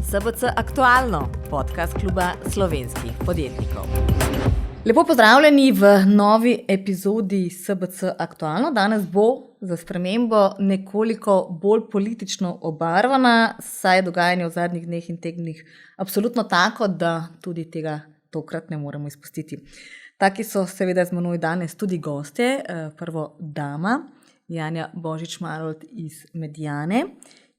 SBC Aktualno, podcast kluba slovenskih podjetnikov. Lepo pozdravljeni v novi epizodi SBC Aktualno. Danes bo za spremembo nekoliko bolj politično obarvana, saj je dogajanje v zadnjih dneh in tednih absolutno tako, da tudi tega tokrat ne moremo izpustiti. Taki so seveda z menoj danes tudi gostje. Prvo dama Janja Božič-Marolt iz Mediane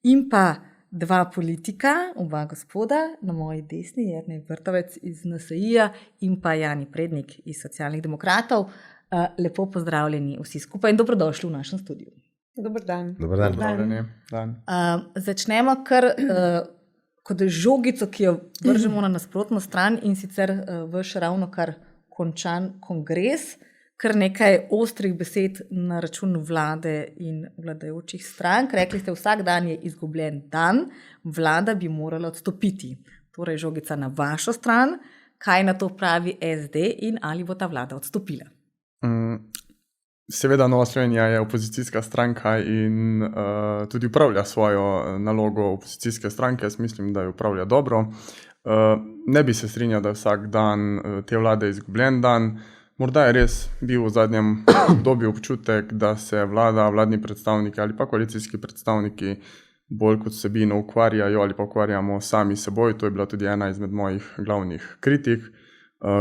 in pa dva politika, oba gospoda, na moji desni Jernej Vrtovec iz NSI-ja in pa Jani Prednik iz Socialnih demokratov. Lepo pozdravljeni vsi skupaj in dobrodošli v našem studiu. Dober dan. Dober dan. Začnemo kar kot žogico, ki jo vržemo na nasprotno stran, in sicer vaš ravno kar končan kongres. Kar nekaj ostrih besed na račun vlade in vladajočih strank. Rekli ste, vsak dan je izgubljen dan, vlada bi morala odstopiti. Torej, žogica na vašo stran. Kaj na to pravi SD in ali bo ta vlada odstopila? Seveda Nova Slovenija je opozicijska stranka in tudi upravlja svojo nalogo opozicijske stranke. Jaz mislim, da jo upravlja dobro. Ne bi se strinjal, da je vsak dan te vlade izgubljen dan. Morda je res bil v zadnjem obdobju občutek, da se vlada, vladni predstavniki ali pa koalicijski predstavniki bolj kot vsebino ukvarjajo ali pa ukvarjamo sami seboj. To je bila tudi ena izmed mojih glavnih kritik,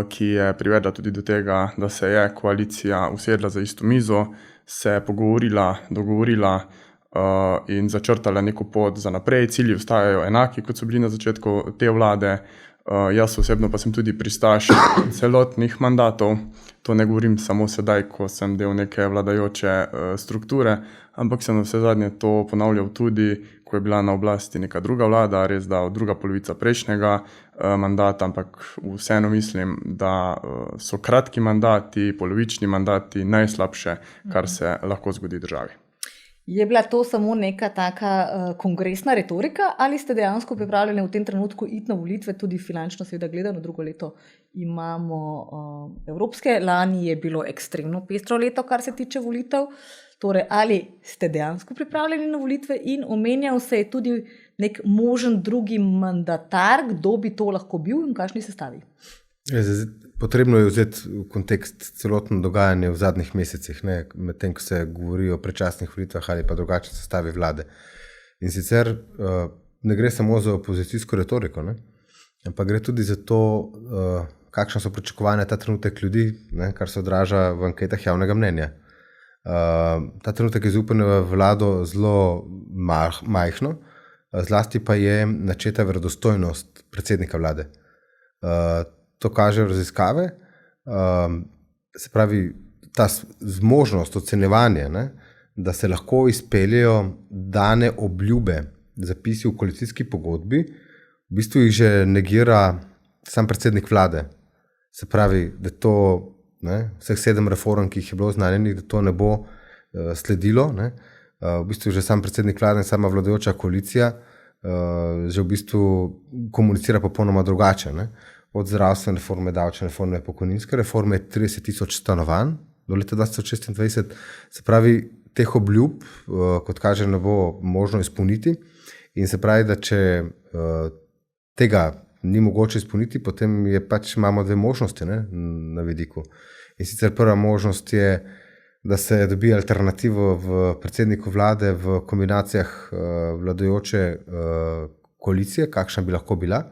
ki je privedla tudi do tega, da se je koalicija usedla za isto mizo, se pogovorila, dogovorila in začrtala neko pot za naprej. Cilji ostajajo enaki, kot so bili na začetku te vlade. Jaz osebno pa sem tudi pristaš celotnih mandatov. To ne govorim samo sedaj, ko sem del neke vladajoče strukture, ampak sem vse zadnje to ponavljal tudi, ko je bila na oblasti neka druga vlada, res da druga polovica prejšnjega mandata, ampak vseeno mislim, da so kratki mandati, polovični mandati najslabše, kar se lahko zgodi državi. Je bila to samo neka taka kongresna retorika ali ste dejansko pripravljeni v tem trenutku iti na volitve, tudi finančno seveda gledano, drugo leto imamo evropske, lani je bilo ekstremno pestro leto, kar se tiče volitev. Torej, ali ste dejansko pripravljeni na volitve in omenjal se je tudi nek možen drugi mandatar, kdo bi to lahko bil in v kakšni sestavi? Potrebno je vzeti v kontekst celotno dogajanje v zadnjih mesecih, medtem ko se govori o predčasnih volitvah ali pa drugačni sestavi vlade. In sicer ne gre samo za opozicijsko retoriko, ampak gre tudi za to, kakšna so pričakovanja ta trenutek ljudi, kar se odraža v anketah javnega mnenja. Ta trenutek je zaupanje v vlado zelo majhno, zlasti pa je načeta verodostojnost predsednika vlade. To kažejo raziskave, se pravi ta zmožnost ocenjevanja, da se lahko izpeljejo dane obljube, zapisi v koalicijski pogodbi, v bistvu jih že negira sam predsednik vlade. Se pravi, da to vseh 7 reform, ki jih je bilo oznanjenih, da to ne bo sledilo. V bistvu že sam predsednik vlade in sama vladajoča koalicija že v bistvu komunicira popolnoma drugače. Od zdravstvene reforme, davčne reforme, pokojninske reforme, 30.000 stanovanj do leta 2026. Se pravi, teh obljub, kot kaže, ne bo možno izpolniti. In se pravi, da če tega ni mogoče izpolniti, potem je imamo dve možnosti na vidiku. In sicer prva možnost je, da se dobi alternativo v predsedniku vlade v kombinacijah vladajoče koalicije, kakšna bi lahko bila.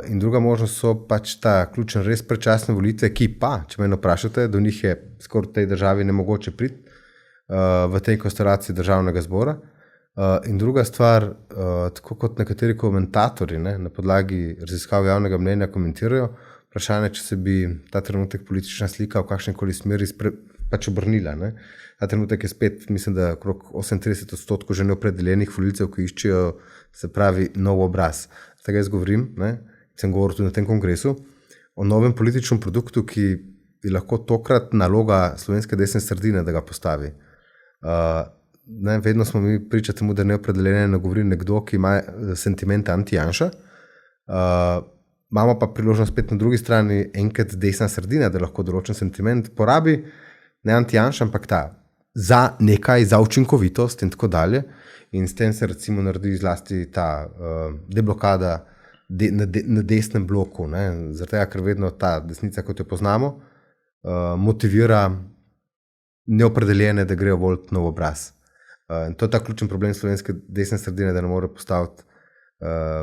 In druga možnost so ta ključen res predčasne volitve, ki pa, če me vprašate, do njih je skoraj v tej državi nemogoče priti v tej konstelaciji državnega zbora. In druga stvar, tako kot nekateri komentatorji na podlagi raziskav javnega mnenja komentirajo, vprašanje, če se bi ta trenutek politična slika v kakšnikoli smeri obrnila. Ta trenutek je spet, mislim, da okrog 38% že neopredeljenih volivcev, ki iščejo, se pravi, nov obraz. Tega jaz govorim, sem govoril tudi na tem kongresu, o novem političnem produktu, ki je lahko tokrat naloga slovenske desne sredine, da ga postavi. Vedno smo mi priča temu, da neopredeljene ne govori nekdo, ki ima sentiment anti-Janša. Imamo pa priložnost spet na drugi strani enkrat desna sredina, da lahko določen sentiment porabi, ne anti-Janša, ampak ta za nekaj, za učinkovitost in tako dalje. In s tem se recimo naredi zlasti ta deblokada na desnem bloku, zaradi tega, ker vedno ta desnica, kot jo poznamo, motivira neopredeljene, da grejo voliti nov obraz. In to je ta ključen problem slovenske desne sredine, da ne more postaviti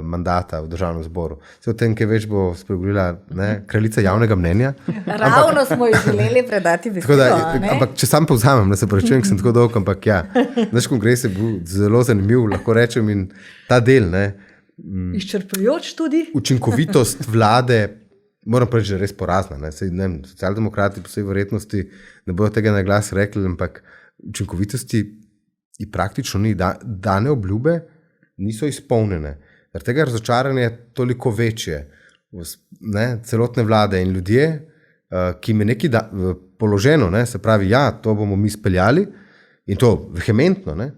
mandata v državnem zboru. Vse o tem, kaj več bo spregovorila kraljica javnega mnenja. Ravno smo ji želeli predati besedo. Ampak če sam povzamem, se pravičujem, ker sem tako dolg, ampak ja, naš kongres je bil zelo zanimiv, lahko rečem, in ta del, izčrpljujoč tudi. Učinkovitost vlade, moram reči, že res porazna. Socialdemokrati po vsej verjetnosti ne bodo tega na glas rekli, ampak učinkovitosti praktično ni. Dane obljube niso izpolnjene. Zaradi tega razočaranje je toliko večje. Celotne vlade in ljudje, ki jim je nekaj položeno, se pravi, ja, to bomo mi speljali in to vehementno,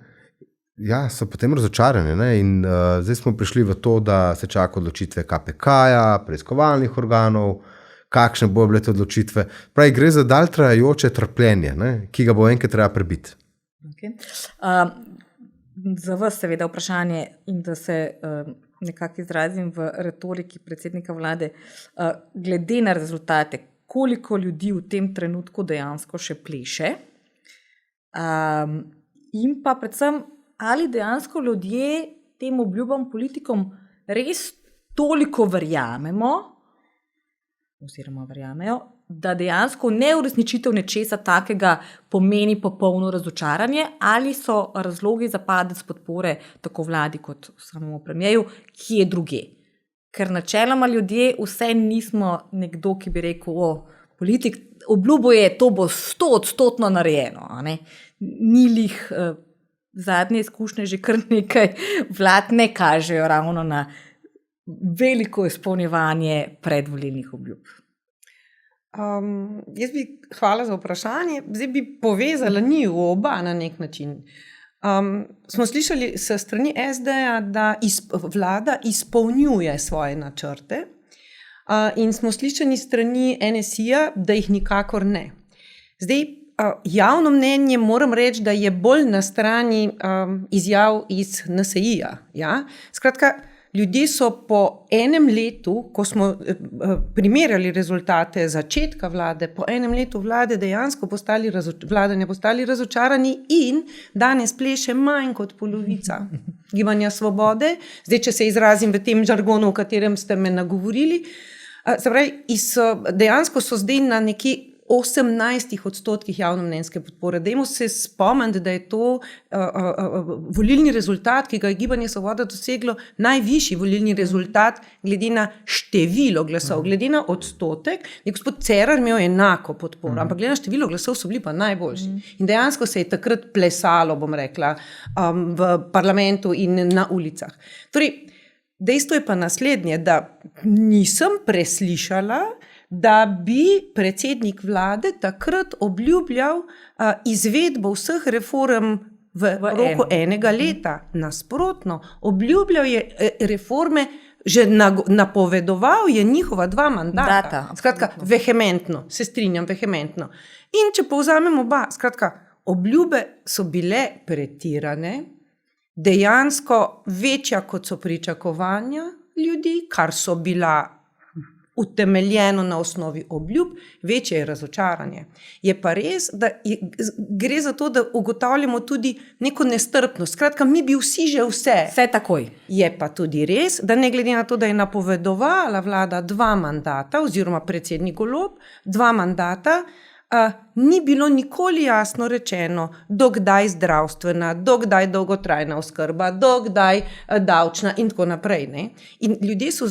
ja, so potem razočarani. In zdaj smo prišli v to, da se čaka odločitve KPK-ja, preiskovalnih organov, kakšne bo bile te odločitve. Pravi, gre za dalj trajajoče trpljenje, ki ga bo enkrat treba prebiti. Okay. Za vas seveda vprašanje in da se nekako izrazim v retoriki predsednika vlade, glede na rezultate, koliko ljudi v tem trenutku dejansko še pleše in pa predvsem, ali dejansko ljudje tem obljubam politikom res toliko verjamejo, da dejansko neuresničitev nečesa takega pomeni popolno razočaranje, ali so razlogi za padec podpore tako vladi kot samemu premierju, ki je druge. Ker načeloma ljudje vse nismo nekdo, ki bi rekel, politik obljubuje, to bo 100% narejeno. Ni lih zadnje izkušnje, že kar nekaj vlad ne kažejo ravno na veliko izpolnjevanje predvolilnih obljub. Hvala za vprašanje. Zdaj bi povezala njiju oba na nek način. Smo slišali s strani SD-ja, da vlada izpolnjuje svoje načrte in smo slišali strani NSI-ja, da jih nikakor ne. Zdaj, javno mnenje moram reči, da je bolj na strani izjav iz NSI-ja. Ja? Skratka, ljudje so po enem letu, ko smo primerjali rezultate začetka vlade, po enem letu vladanje postali razočarani in danes pleše manj kot polovica Gibanja Svobode. Zdaj, če se izrazim v tem žargonu, v katerem ste me nagovorili, dejansko so zdaj na neki 18% javnomnenjske podpore. Dajmo se spomniti, da je to volilni rezultat, ki ga je Gibanje Svoboda doseglo, najvišji volilni rezultat glede na število glasov, glede na odstotek. Gospod Cerar imel enako podporo, ampak glede na število glasov so bili pa najboljši. In dejansko se je takrat plesalo, bom rekla, v parlamentu in na ulicah. Torej, dejstvo je pa naslednje, da nisem preslišala, da bi predsednik vlade takrat obljubljal izvedbo vseh reform v roku enega leta. Nasprotno, obljubljal je reforme, že napovedoval je njihova 2 mandata. Skratka, vehementno, se strinjam, vehementno. In če povzamem oba, skratka, obljube so bile pretirane, dejansko večja kot so pričakovanja ljudi, kar so bila utemeljeno na osnovi obljub, večje je razočaranje. Je pa res, da gre za to, da ugotavljamo tudi neko nestrpnost. Skratka, mi bi vsi že vse takoj. Je pa tudi res, da ne glede na to, da je napovedovala vlada 2 mandata, oziroma predsednik Golob 2 mandata, ni bilo nikoli jasno rečeno, dokdaj zdravstvena, dokdaj dolgotrajna oskrba, dokdaj davčna in tako naprej. Ne? In ljudje so,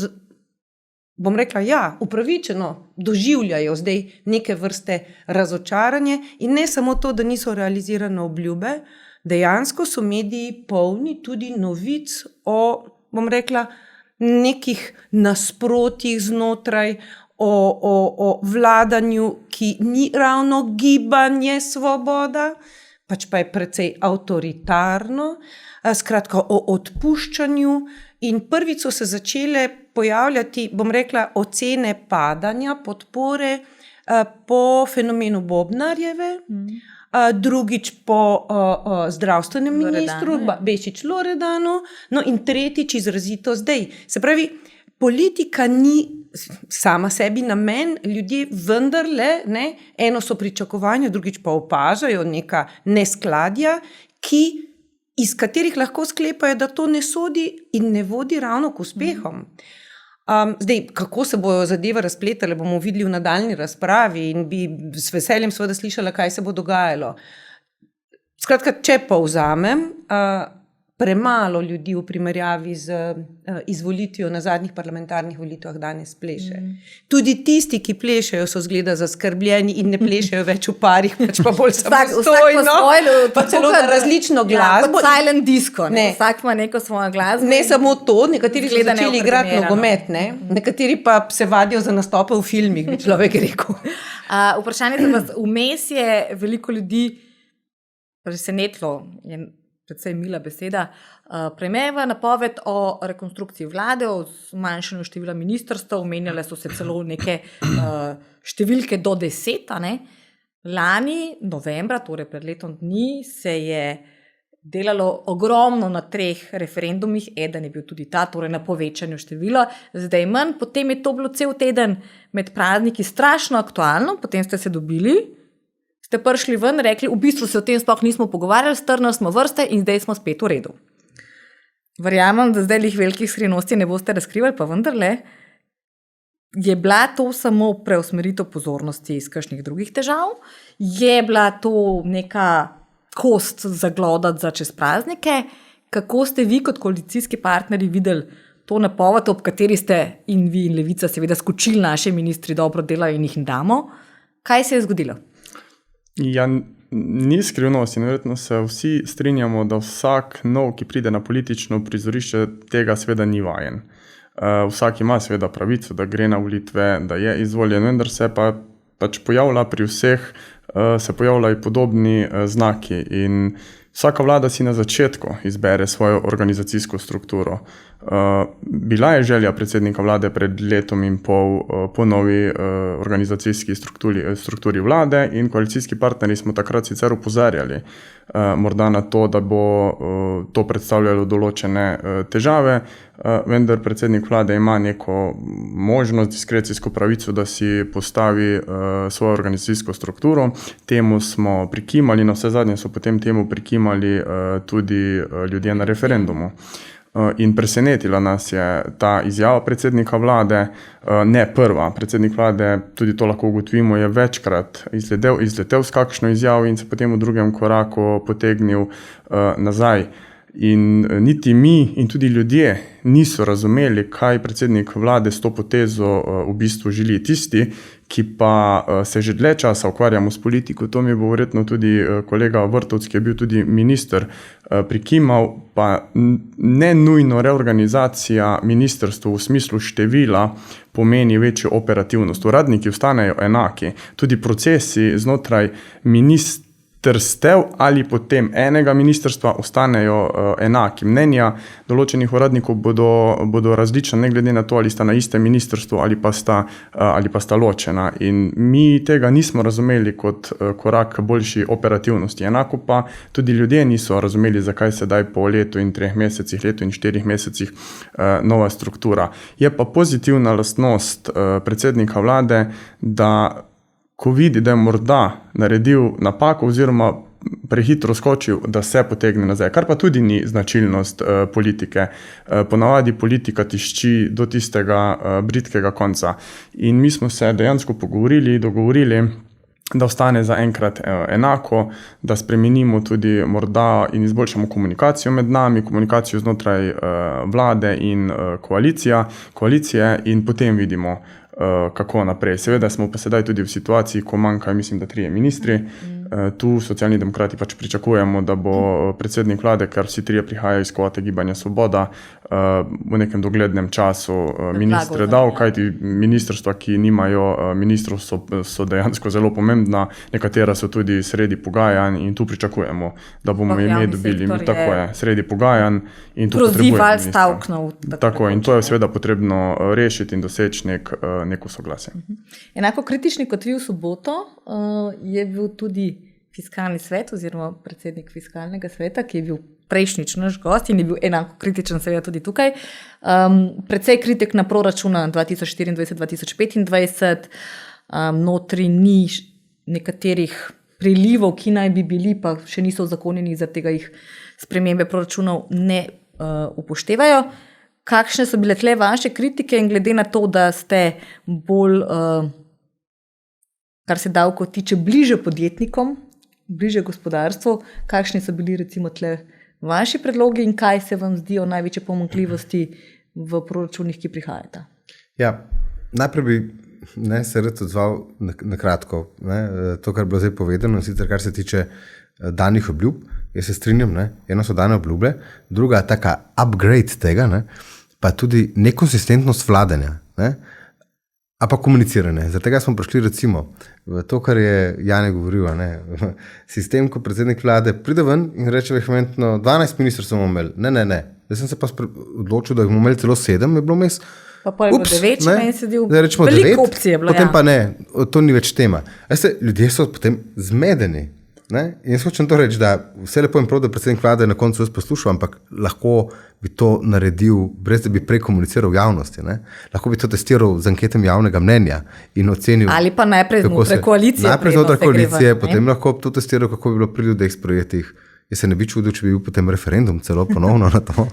bom rekla, upravičeno doživljajo zdaj neke vrste razočaranje in ne samo to, da niso realizirane obljube, dejansko so mediji polni tudi novic o, bom rekla, nekih nasprotjih znotraj, o vladanju, ki ni ravno Gibanje Svoboda, pač pa je precej avtoritarno, skratka o odpuščanju. In prvič so se začele pojavljati, bom rekla, ocene padanja podpore po fenomenu Bobnarjeve, drugič po zdravstvenem ministru, Bešič Loredanu, no in tretjič izrazito zdaj. Se pravi, politika ni sama sebi namen, ljudje vendarle, eno so pričakovanja, drugič pa opažajo neka neskladja, iz katerih lahko sklepajo, da to ne sodi in ne vodi ravno k uspehom. Zdaj, kako se bojo zadeve razpletale, bomo videli v nadaljni razpravi in bi s veseljem seveda slišala, kaj se bo dogajalo. Skratka, če povzamem, premalo ljudi v primerjavi z izvolitvijo na zadnjih parlamentarnih volitvah danes pleše. Tudi tisti, ki plešejo, so zgleda zaskrbljeni in ne plešejo več v parih, pač pa bolj samostojno, pa celo na različno glasbo. Kot silent disco, vsak ima neko svojo glasbo. Ne samo to, nekateri so začeli igrati nogomet, nekateri pa se vadijo za nastope v filmih, bi človek rekel. Vprašanje za vas, vmes je veliko ljudi presenetilo, je predvsej mila beseda, premierjeva napoved o rekonstrukciji vlade, o zmanjšanju števila ministrstev, omenjale so se celo neke številke do 10. Lani, novembra, torej pred letom dni, se je delalo ogromno na 3 referendumih, eden je bil tudi ta, torej na povečanju števila, zdaj manj, potem je to bilo cel teden med prazniki strašno aktualno, potem ste se dobili, ste prišli ven, rekli, v bistvu se o tem sploh nismo pogovarjali, strnili smo vrste in zdaj smo spet v redu. Verjamem, da zdaj velikih skrivnosti ne boste razkrivali, pa vendarle, je bila to samo preusmeritev pozornosti iz kakšnih drugih težav? Je bila to neka kost zaglodati za čez praznike? Kako ste vi kot koalicijski partnerji videli to napoved, ob kateri ste in vi in Levica seveda skočili naše ministri dobro delajo in jih damo? Kaj se je zgodilo? Ja, ni skrivnost in verjetno se vsi strinjamo, da vsak nov, ki pride na politično prizorišče, tega seveda ni vajen. Vsak ima seveda pravico, da gre na volitve, da je izvoljen, vendar se pa pač pojavlja pri vseh, se pojavljajo podobni znaki in vsaka vlada si na začetku izbere svojo organizacijsko strukturo. Bila je želja predsednika vlade pred letom in pol po novi organizacijski strukturi vlade in koalicijski partnerji smo takrat sicer opozarjali morda na to, da bo to predstavljalo določene težave, vendar predsednik vlade ima neko možnost, diskrecijsko pravico, da si postavi svojo organizacijsko strukturo. Temu smo prikimali, na vse zadnje so potem temu prikimali tudi ljudje na referendumu. In presenetila nas je ta izjava predsednika vlade, ne prva. Predsednik vlade, tudi to lahko ugotovimo, je večkrat izletel s kakšno izjavo in se potem v drugem koraku potegnil nazaj. In niti mi in tudi ljudje niso razumeli, kaj predsednik vlade s to potezo v bistvu želi. Tisti, ki pa se že dlje časa ukvarjamo s politiko, to mi bo verjetno tudi kolega Vrtovec, ki je bil tudi minister, prikimal, pa ne nujno reorganizacija ministrstva v smislu števila pomeni večjo operativnost. Uradniki ostanejo enaki, tudi procesi znotraj ministrstev ali potem enega ministrstva ostanejo enaki. Mnenja določenih uradnikov bodo različna, ne glede na to, ali sta na istem ministrstvu ali pa sta ločena. In mi tega nismo razumeli kot korak k boljši operativnosti. Enako pa tudi ljudje niso razumeli, zakaj sedaj po letu in 3 mesecih, letu in 4 mesecih nova struktura. Je pa pozitivna lastnost predsednika vlade, da ko vidi, da je morda naredil napako oziroma prehitro skočil, da se potegne nazaj, kar pa tudi ni značilnost politike. Ponavadi politika tišči do tistega bridkega konca. In mi smo se dejansko dogovorili, da ostane zaenkrat enako, da spremenimo tudi morda in izboljšamo komunikacijo med nami, komunikacijo znotraj vlade in koalicije in potem vidimo, kako naprej. Seveda smo pa sedaj tudi v situaciji, ko manjkajo, mislim, da 3 ministri. Tu Socialni demokrati pač pričakujemo, da bo predsednik vlade, ker vsi 3 prihajajo iz kvote Gibanja Svoboda, v nekem doglednem času ministre dal, kajti ministrstva, ki nimajo ministrov, so dejansko zelo pomembna, nekatera so tudi sredi pogajanj in tu pričakujemo, da bomo ime dobili. Tako je, sredi pogajanj in tu potrebujemo ministra. Tako in to je seveda potrebno rešiti in doseči neko soglasje. Enako kritični kot vi v soboto je bil tudi fiskalni svet oziroma predsednik fiskalnega sveta, ki je bil prejšnjič naš gost in je bil enako kritičen seveda tudi tukaj. Precej kritik na proračuna 2024-2025, notri ni nekaterih prilivov, ki naj bi bili, pa še niso uzakonjeni, zaradi tega jih spremembe proračunov ne upoštevajo. Kakšne so bile tle vaše kritike in glede na to, da ste bolj, kar se davko tiče, bliže podjetnikom, bliže gospodarstvu, kakšni so bili recimo tle vaši predlogi in kaj se vam zdijo največje pomanjkljivosti v proračunih, ki prihajata? Ja, najprej bi se rad odzval na kratko. To, kar je bilo zdaj povedano, sicer kar se tiče danih obljub, jaz se strinjam, eno so dane obljube, druga taka upgrade tega, pa tudi nekonsistentnost vladanja, a pa komuniciranje. Zaradi tega smo prišli recimo v to, kar je Jane govoril, sistem, ko predsednik vlade pride ven in reče vehementno, 12 ministrov smo imeli, ne. Zdaj sem se pa odločil, da jih bomo imeli celo 7, je bilo mes. Pa je bilo 9, če meni sedel. Veliko opcije je bilo. Potem pa ne, to ni več tema. Ljudje so potem zmedeni. In jaz hočem to reči, da vse lepo in prav, da predsednik vlade na koncu jaz poslušal, ampak lahko bi to naredil, brez da bi prej komuniciral v javnosti. Lahko bi to testiral z anketem javnega mnenja in ocenil. Ali pa najprej znotraj koalicije. Najprej znotraj koalicije, potem lahko to testiral, kako bi bilo pri ljudeh sprejetih. Jaz se ne bi čudil, če bi bil potem referendum celo ponovno na to.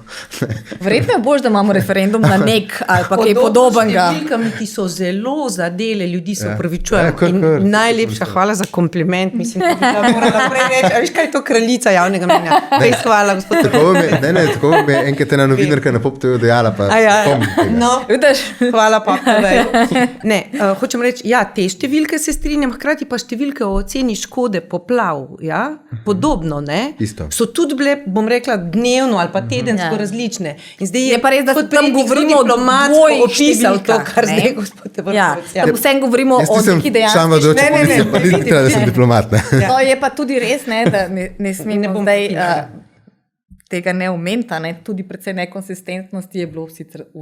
Verjetno je bolj, da imamo referendum na nek ali pa kaj podobnega. Številkami, ki so zelo zadele ljudi, se upravičujem. Najlepša hvala za kompliment. Mislim, da moram naprej reči. A veš, kaj je to kraljica javnega mnenja? Hvala, gospod. Tako bi me enkrat ena novinarka na POP-TV dejala, pa hvala pa. Ne, hočem reči, ja, te številke se strinjam, hkrati pa številke o oceni škode poplav, podobno, ne? So tudi bile, bom rekla, dnevno ali pa tedensko različne. In zdaj je pa res, da tam govorimo o dvojih opisal to, kar zdaj gospod Vrhovec. Vsem govorimo o neki dejavnosti. Da sem diplomat. To je pa tudi res, da ne smemo zdaj tega ne omeniti, tudi predvsej nekonsistentnosti je bilo sicer v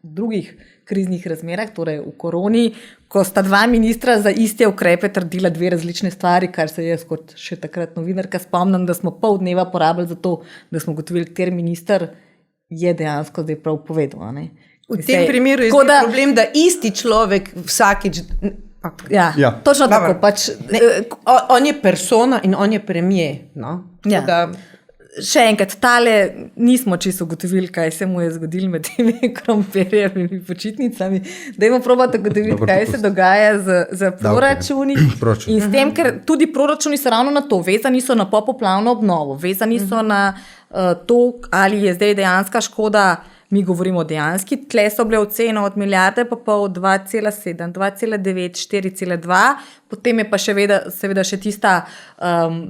drugih kriznih razmerah, torej v koroni, ko sta dva ministra za iste ukrepe trdila dve različne stvari, kar se jaz kot še takrat novinarka spomnim, da smo pol dneva porabili za to, da smo gotovili, kateri minister je dejansko zdaj prav povedal. V tem primeru je problem, da isti človek vsakič... Ja, točno tako. On je persona in on je premier. Še enkrat, tale nismo čisto ugotovili, kaj se mu je zgodilo med temi krompirjevimi počitnicami. Dajmo probati ugotoviti, kaj se dogaja z proračuni. In s tem, ker tudi proračuni so ravno na to, vezani so na popoplavno obnovo, vezani so na to, ali je zdaj dejanska škoda. Mi govorimo o dejanski, tle so bile ocene od milijarde pa pol 2,7, 2,9, 4,2, potem je pa seveda še tista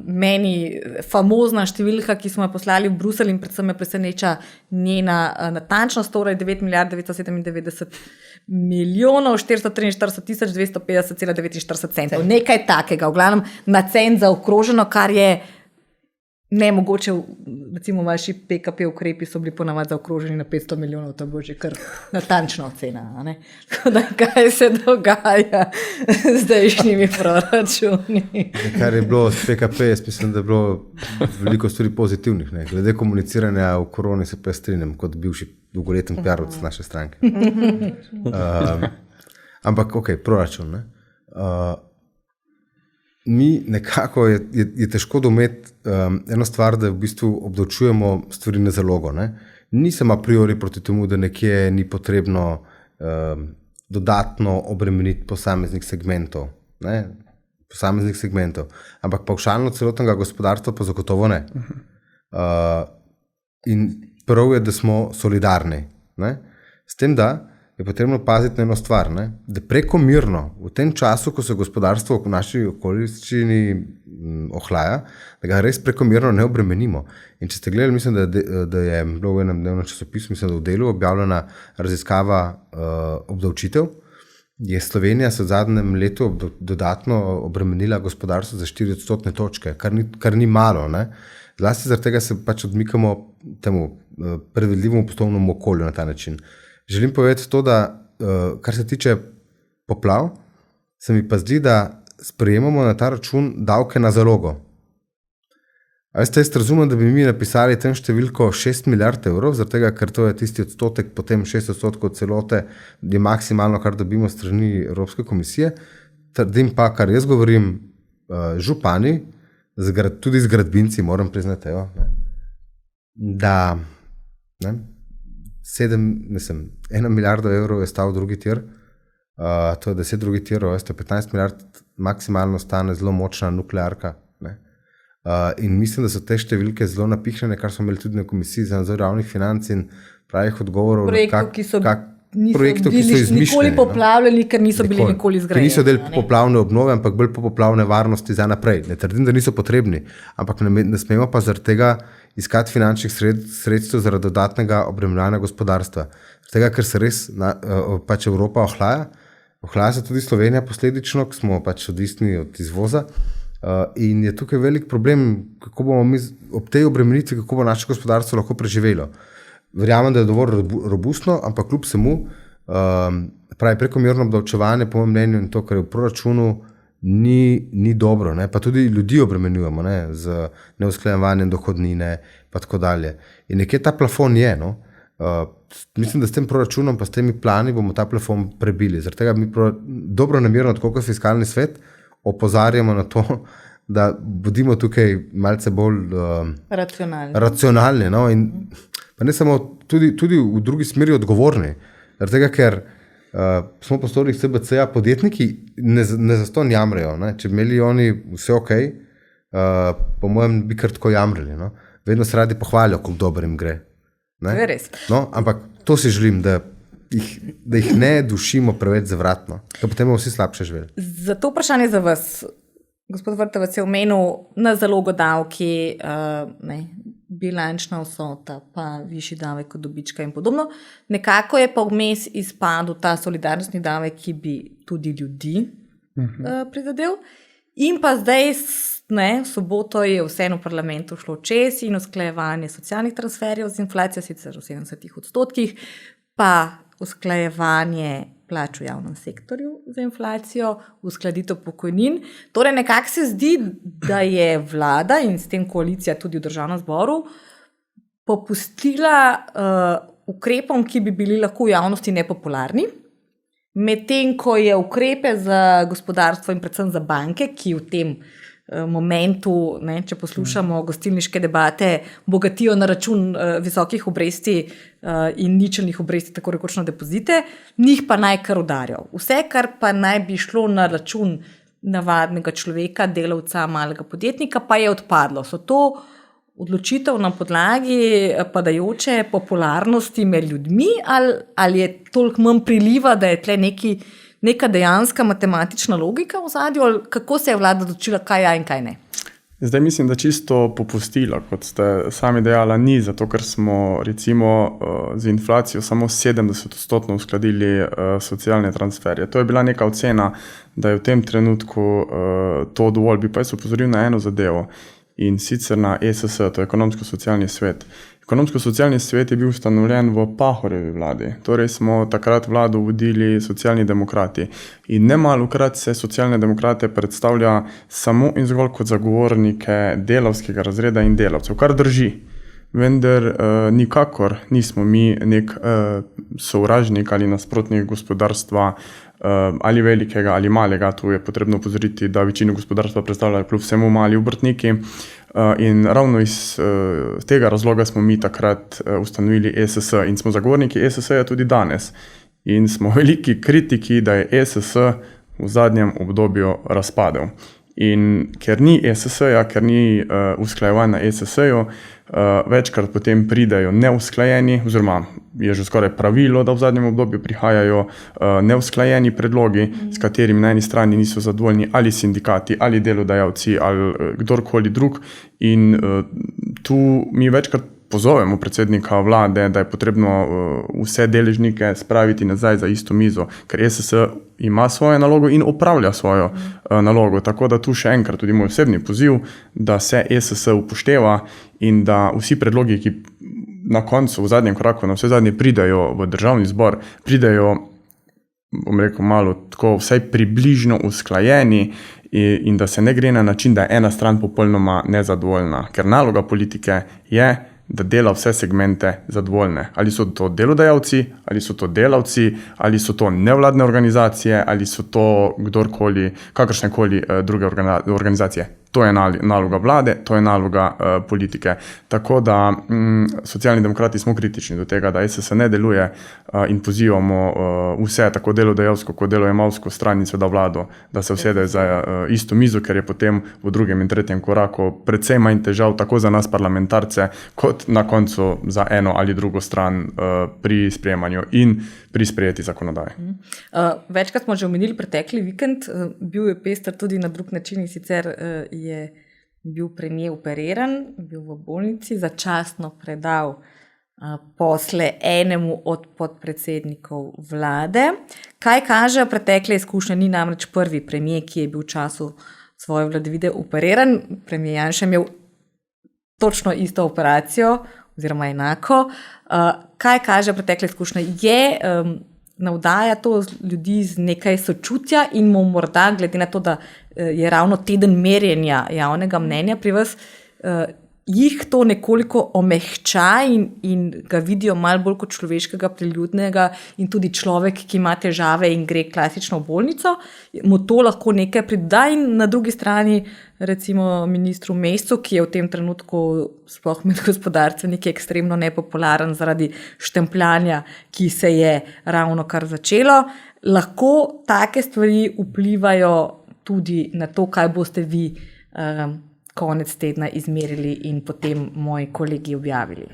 meni famozna številka, ki smo jo poslali v Bruselj in predvsem me preseneča njena natančnost, torej 9 milijard 997 milijonov 443 tisoč 250,49 centov. Nekaj takega, v glavnem na cent zaokroženo, kar je nemogoče, recimo vaši PKP ukrepi so bili ponavadi zaokroženi na 500 milijonov, to bo že kar natančna ocena. Tako da, kaj se dogaja z zdajšnjimi proračuni? Kar je bilo s PKP, jaz mislim, da je bilo veliko stvari pozitivnih. Glede komuniciranja v koroni se pa strinjam, kot bivši dolgoletni PR-ovec naše stranke. Ampak, proračun. Mi nekako je težko dometi eno stvar, da v bistvu obdavčujemo stvari na zalogo. Nisem a priori proti temu, da nekje ni potrebno dodatno obremeniti posameznih segmentov. Ampak pavšalno celotnega gospodarstva pa zagotovo ne. In prav je, da smo solidarni. S tem, da je potrebno paziti na eno stvar, da prekomerno v tem času, ko se gospodarstvo v naši okoliščini ohlaja, da ga res prekomerno ne obremenimo. In če ste gledali, mislim, da je bilo v enem dnevnem časopisu, mislim, da v Delu objavljena raziskava obdavčitev, je Slovenija se v zadnjem letu dodatno obremenila gospodarstvo za 4% točke, kar ni malo. Zlasti zaradi tega se pač odmikamo temu predvidljivemu poslovnemu okolju na ta način. Želim povedati to, da kar se tiče poplav, se mi pa zdi, da sprejemamo na ta račun davke na zalogo. Jaz razumem, da bi mi napisali tem številko 6 milijard evrov, zaradi tega, ker to je tisti odstotek, potem 6% celote, je maksimalno, kar dobimo strani Evropske komisije. Trdim pa, kar jaz govorim, župani, tudi z gradbinci, moram priznati, da 1 milijardo evrov je stal drugi tir, to je 10 drugi tirov, 15 milijard maksimalno stane zelo močna nuklearka. In mislim, da so te številke zelo napihnjene, kar smo imeli tudi na komisiji za nadzor javnih financ in pravih odgovorov. Projektov, ki so izmišljeni. Nikoli poplavljeni, ker niso bili nikoli zgrajeni. Ki niso del poplavne obnove, ampak bolj poplavne varnosti za naprej. Ne trdim, da niso potrebni, ampak ne smemo pa zaradi tega iskati finančnih sredstev zaradi dodatnega obremenjevanja gospodarstva. Zaradi tega, ker se res pač Evropa ohlaja. Ohlaja se tudi Slovenija posledično, ker smo pač odvisni od izvoza. In je tukaj velik problem, kako bomo mi ob tej obremenitvi, kako bo naše gospodarstvo lahko preživelo. Verjamem, da je dovolj robustno, ampak kljub vsemu, pravi prekomerno obdavčevanje, po mojem mnenju, in to, kar je v proračunu, ni dobro. Ne? Pa tudi ljudi obremenjujemo, ne? Z neusklajevanjem dohodnine pa tako dalje. In nekje ta plafon je. No? Mislim, da s tem proračunom pa s temi plani bomo ta plafon prebili. Zaradi tega mi dobro namerno, tako kot fiskalni svet, opozarjamo na to, da bodimo tukaj malce bolj racionalni. No? In pa ne samo, tudi v drugi smeri odgovorni. Zaradi tega, ker smo poslovnih CBC-ja podjetniki ne zastonj jamrejo. Ne? Če bi imeli oni vse ok, po mojem bi kar tako jamrali. No? Vedno se radi pohvalijo, kako dobro jim gre. Ne? Res. No? Ampak to si želim, da jih ne dušimo preveč zavratno, ker potem bomo vsi slabše živeli. Zato vprašanje za vas, gospod Vrtovec je omenil na zalogo davki, bilančna vsota, pa višji davek od dobička in podobno. Nekako je pa vmes izpadel ta solidarnostni davek, ki bi tudi ljudi prizadel. In pa zdaj, v soboto je vseeno v parlamentu šlo čez in usklajevanje socialnih transferjev z inflacijo, sicer v 70%, pa usklajevanje plač v javnem sektorju za inflacijo, uskladitev pokojnin. Torej nekako se zdi, da je vlada in s tem koalicija tudi v državnem zboru popustila ukrepom, ki bi bili lahko v javnosti nepopularni, medtem ko je ukrepe za gospodarstvo in predvsem za banke, ki v tem momentu, če poslušamo gostilniške debate, bogatijo na račun visokih obresti in ničelnih obresti, tako rekoč na depozite, njih pa naj kar udarijo. Vse, kar pa naj bi šlo na račun navadnega človeka, delavca, malega podjetnika, pa je odpadlo. So to odločitev na podlagi padajoče popularnosti med ljudmi ali je toliko manj priliva, da je tle neka dejanska matematična logika v zadju, ali kako se je vlada odločila, kaj ja in kaj ne? Zdaj mislim, da čisto popustila, kot ste sami dejala, ni, zato ker smo recimo z inflacijo samo 70% uskladili socialne transferje. To je bila neka ocena, da je v tem trenutku to dovolj. Bi pa jaz opozoril na eno zadevo, in sicer na ESS, to je Ekonomsko-socialni svet. Ekonomsko-socialni svet je bil ustanovljen v Pahorjevi vladi, torej smo takrat vlado vodili socialni demokrati. In nemalokrat se socialne demokrate predstavlja samo in zgolj kot zagovornike delavskega razreda in delavcev, kar drži. Vendar nikakor nismo mi nek sovražnik ali nasprotnik gospodarstva ali velikega ali malega. Tu je potrebno opozoriti, da večino gospodarstva predstavljajo kljub vsemu mali obrtniki. In ravno iz tega razloga smo mi takrat ustanovili ESS in smo zagovorniki ESS-ja tudi danes. In smo veliki kritiki, da je ESS v zadnjem obdobju razpadel. In ker ni ESS-ja, ker ni usklajevanj na ESS-ju, večkrat potem pridajo neusklajeni, oziroma je že skoraj pravilo, da v zadnjem obdobju prihajajo neusklajeni predlogi, s katerimi na eni strani niso zadovoljni ali sindikati, ali delodajalci, ali kdorkoli drug. In tu mi večkrat pozovemo predsednika vlade, da je potrebno vse deležnike spraviti nazaj za isto mizo, ker ESS ima svojo nalogo in opravlja svojo nalogo. Tako da tu še enkrat tudi moj osebni poziv, da se ESS upošteva in da vsi predlogi, ki na koncu v zadnjem koraku na vse zadnje pridajo v državni zbor, pridajo, bom rekel, malo tako vsaj približno usklajeni in da se ne gre na način, da je ena stran popolnoma nezadovoljna, ker naloga politike je, da dela vse segmente zadovoljne. Ali so to delodajalci, ali so to delavci, ali so to nevladne organizacije, ali so to kdorkoli, kakršnekoli druge organizacije. To je naloga vlade, to je naloga politike. Tako da Socialni demokrati smo kritični do tega, da ESS ne deluje in pozivamo vse, tako delodajalsko kot delojemalsko stran in seveda vlado, da se usede za isto mizo, ker je potem v drugem in tretjem koraku precej manj težav tako za nas parlamentarce, kot na koncu za eno ali drugo stran pri sprejemanju in pri sprejeti zakonodaje. Večkrat smo že omenili pretekli vikend, bil je pester tudi na drug način in sicer je bil premier operiran, bil v bolnici, začasno predal posle enemu od podpredsednikov vlade. Kaj kaže pretekle izkušnje? Ni namreč prvi premier, ki je bil v času svoje vladavine operiran. Premier Janša je imel točno isto operacijo oziroma enako. Kaj kaže pretekle izkušnje? Navdaja to ljudi z nekaj sočutja in mu morda, glede na to, da je ravno teden merjenja javnega mnenja pri vas, jih to nekoliko omehča in ga vidijo malo bolj kot človeškega, priljudnega in tudi človek, ki ima težave in gre klasično v bolnico, mu to lahko nekaj prida in na drugi strani recimo ministru Mescu, ki je v tem trenutku sploh med gospodarstveniki ekstremno nepopularen zaradi štempljanja, ki se je ravno kar začelo, lahko take stvari vplivajo tudi na to, kaj boste vi konec tedna izmerili in potem moji kolegi objavili.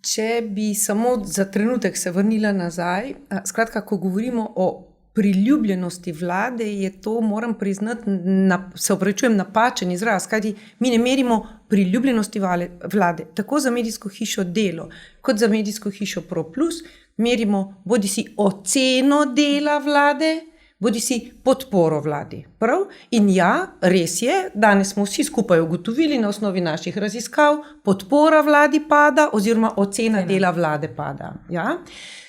Če bi samo za trenutek se vrnila nazaj, skratka, ko govorimo o priljubljenosti vlade, je to, moram priznati, se opravičujem, napačen izraz, kajti mi ne merimo priljubljenosti vlade, tako za medijsko hišo Delo, kot za medijsko hišo ProPlus, merimo bodisi oceno dela vlade, bodisi podporo vladi. Prav? In ja, res je, danes smo vsi skupaj ugotovili na osnovi naših raziskav, podpora vladi pada oziroma ocena dela vlade pada. Ja?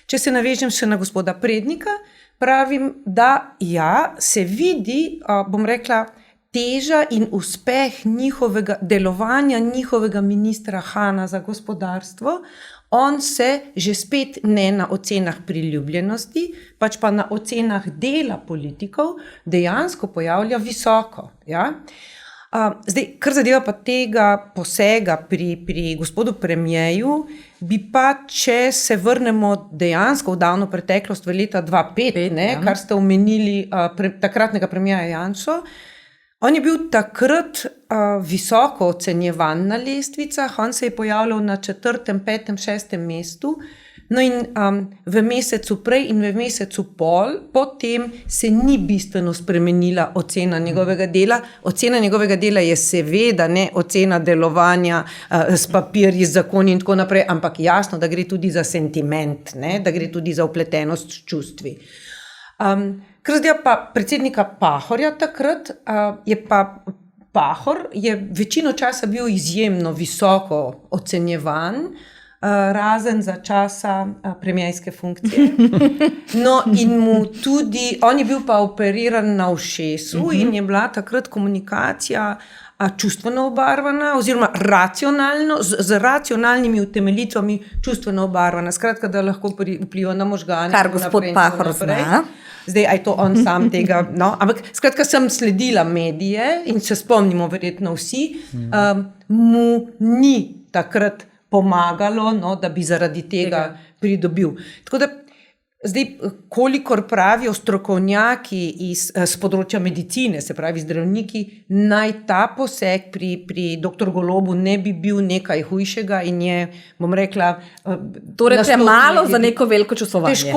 Če se navežem še na gospoda Prednika, pravim, da ja, se vidi, bom rekla, teža in uspeh njihovega delovanja, njihovega ministra Hana za gospodarstvo. On se že spet ne na ocenah priljubljenosti, pač pa na ocenah dela politikov dejansko pojavlja visoko. Ja? Zdaj, kar zadeva pa tega posega pri gospodu premijeju, bi pa, če se vrnemo dejansko v davno preteklost v leta 2005, kar ste omenili takratnega premijeja Janšo, on je bil takrat visoko ocenjevan na lestvicah, on se je pojavljal na 4., 5., 6. mestu, no in v mesecu prej in v mesecu potem se ni bistveno spremenila ocena njegovega dela. Ocena njegovega dela je seveda ne ocena delovanja s papirji, z zakoni in tako naprej, ampak jasno, da gre tudi za sentiment, ne? Da gre tudi za vpletenost s čustvi. Kar zdaj pa predsednika Pahorja takrat, je pa Pahor je večino časa bil izjemno visoko ocenjevan, razen za časa premierske funkcije. No in mu tudi, on je bil pa operiran na ušesu in je bila takrat komunikacija čustveno obarvana oziroma racionalno, z racionalnimi utemeljitvami čustveno obarvana. Skratka, da lahko vpliva na možgane. Kar gospod Pahor zna. Zdaj, aj to on sam tega, no, ampak skratka sem sledila medije in se spomnimo verjetno vsi, mu ni takrat pomagalo, no, da bi zaradi tega pridobil. Tako da zdaj, kolikor pravijo strokovnjaki z področja medicine, se pravi zdravniki, naj ta poseg pri dr. Golobu ne bi bil nekaj hujšega in je, bom rekla, torej premalo za neko veliko čustvovanje.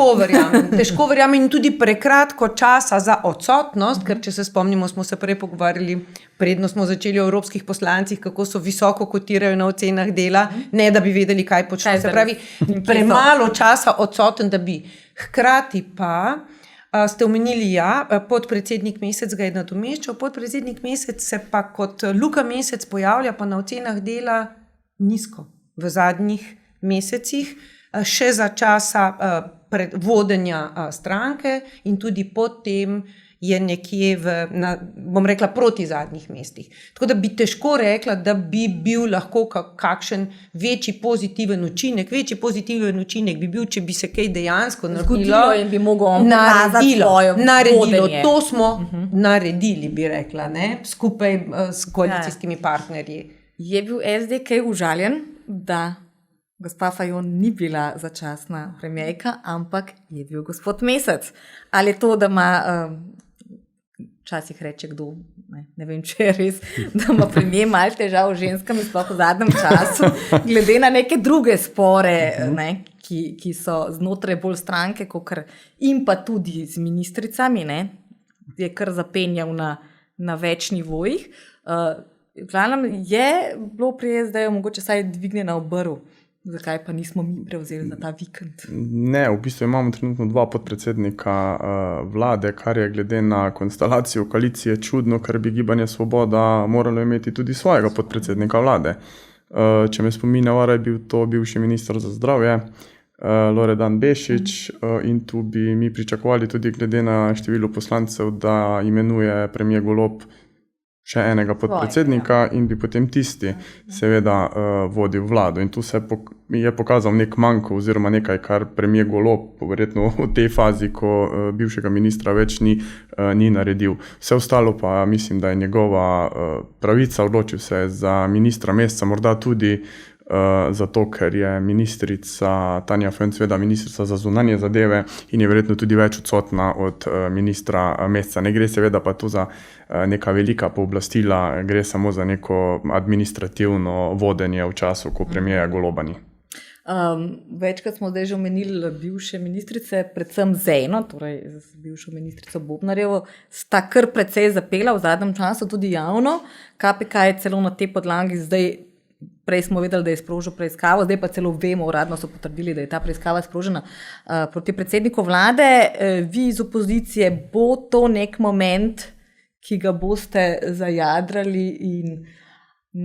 Težko verjamem in tudi prekratko časa za odsotnost, ker če se spomnimo, smo se prej pogovarjali, predno smo začeli o evropskih poslancih, kako so visoko kotirajo na ocenah dela, ne da bi vedeli, kaj počnejo. Se pravi, premalo časa odsoten, da bi. Hkrati pa ste omenili, podpredsednik Mesec ga je nadomeščal, podpredsednik Mesec se pa kot Luka Mesec pojavlja pa na ocenah dela nizko v zadnjih mesecih, še za časa vodenja stranke in tudi potem je nekje bom rekla, proti zadnjih mestih. Tako da bi težko rekla, da bi bil lahko kakšen večji pozitiven učinek. Večji pozitiven učinek bi bil, če bi se kaj dejansko naredilo in bi mogel naredilo. To smo naredili, bi rekla, ne? Skupaj s koalicijskimi partnerji. Je bil SD kaj užaljen, da gospa Fajon ni bila začasna premijerka, ampak je bil gospod Mesec? Ali je to, da ima, včasih reče kdo, ne vem, če je res, da ima premijer malo težav z ženskami, sploh v zadnjem času, glede na neke druge spore, ki so znotraj bolj stranke, in pa tudi z ministricami, je kar zapenjal na več nivojih. V glavnem je bilo pri SD-ju mogoče saj dvignjena obrv. Zakaj pa nismo mi prevzeli za ta vikend? Ne, v bistvu imamo trenutno 2 podpredsednika vlade, kar je glede na konstelacijo koalicije čudno, ker bi Gibanje Svoboda moralo imeti tudi svojega podpredsednika vlade. Če me spominja, je bil to bivši minister za zdravje, Loredan Bešič, in tu bi mi pričakovali tudi glede na število poslancev, da imenuje premijer Golob še enega podpredsednika in bi potem tisti seveda vodil vlado. In tu se je pokazal nek manko oziroma nekaj, kar premijer Golob verjetno v tej fazi, ko bivšega ministra več ni naredil. Vse ostalo pa mislim, da je njegova pravica, odločil se za ministra Mesca, morda tudi zato, ker je ministrica Tanja Fajon seveda ministrica za zunanje zadeve in je verjetno tudi več odsotna od ministra Mesca. Ne gre seveda pa tu za neka velika pooblastila, gre samo za neko administrativno vodenje v času, ko premijerja Goloba ni. Večkrat smo zdaj že omenili bivše ministrice, predvsem z eno, torej z bivšo ministrico Bobnarjevo, sta kar precej zapela v zadnjem času tudi javno. KPK je celo na tej podlagi zdaj, prej smo vedeli, da je sprožil preiskavo, zdaj pa celo vemo, uradno so potrdili, da je ta preiskava sprožena proti predsedniku vlade. Vi iz opozicije, bo to nek moment, ki ga boste zajadrali in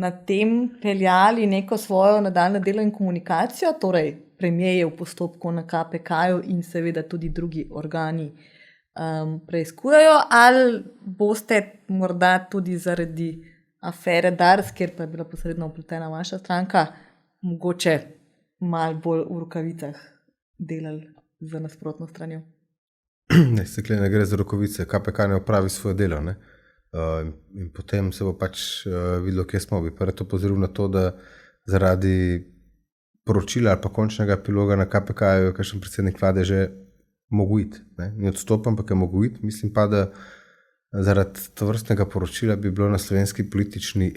na tem peljali neko svojo nadaljno delo in komunikacijo, torej premier je v postopku na KPK-ju in seveda tudi drugi organi preiskujejo, ali boste morda tudi zaradi afere Dars, kjer pa je bila posredno vpletena vaša stranka, mogoče malo bolj v rokavicah delali za nasprotno stranjo? Ne gre za rokavice, KPK ne opravi svoje delo. In potem se bo pač videlo, kje smo. Bi pa rad opozoril na to, da zaradi poročila ali pa končnega epiloga na KPK je kakšen predsednik vlade že mogel iti. Ni odstopil, ampak je mogel iti. Mislim pa, da zaradi tovrstnega poročila bi bilo na slovenski politični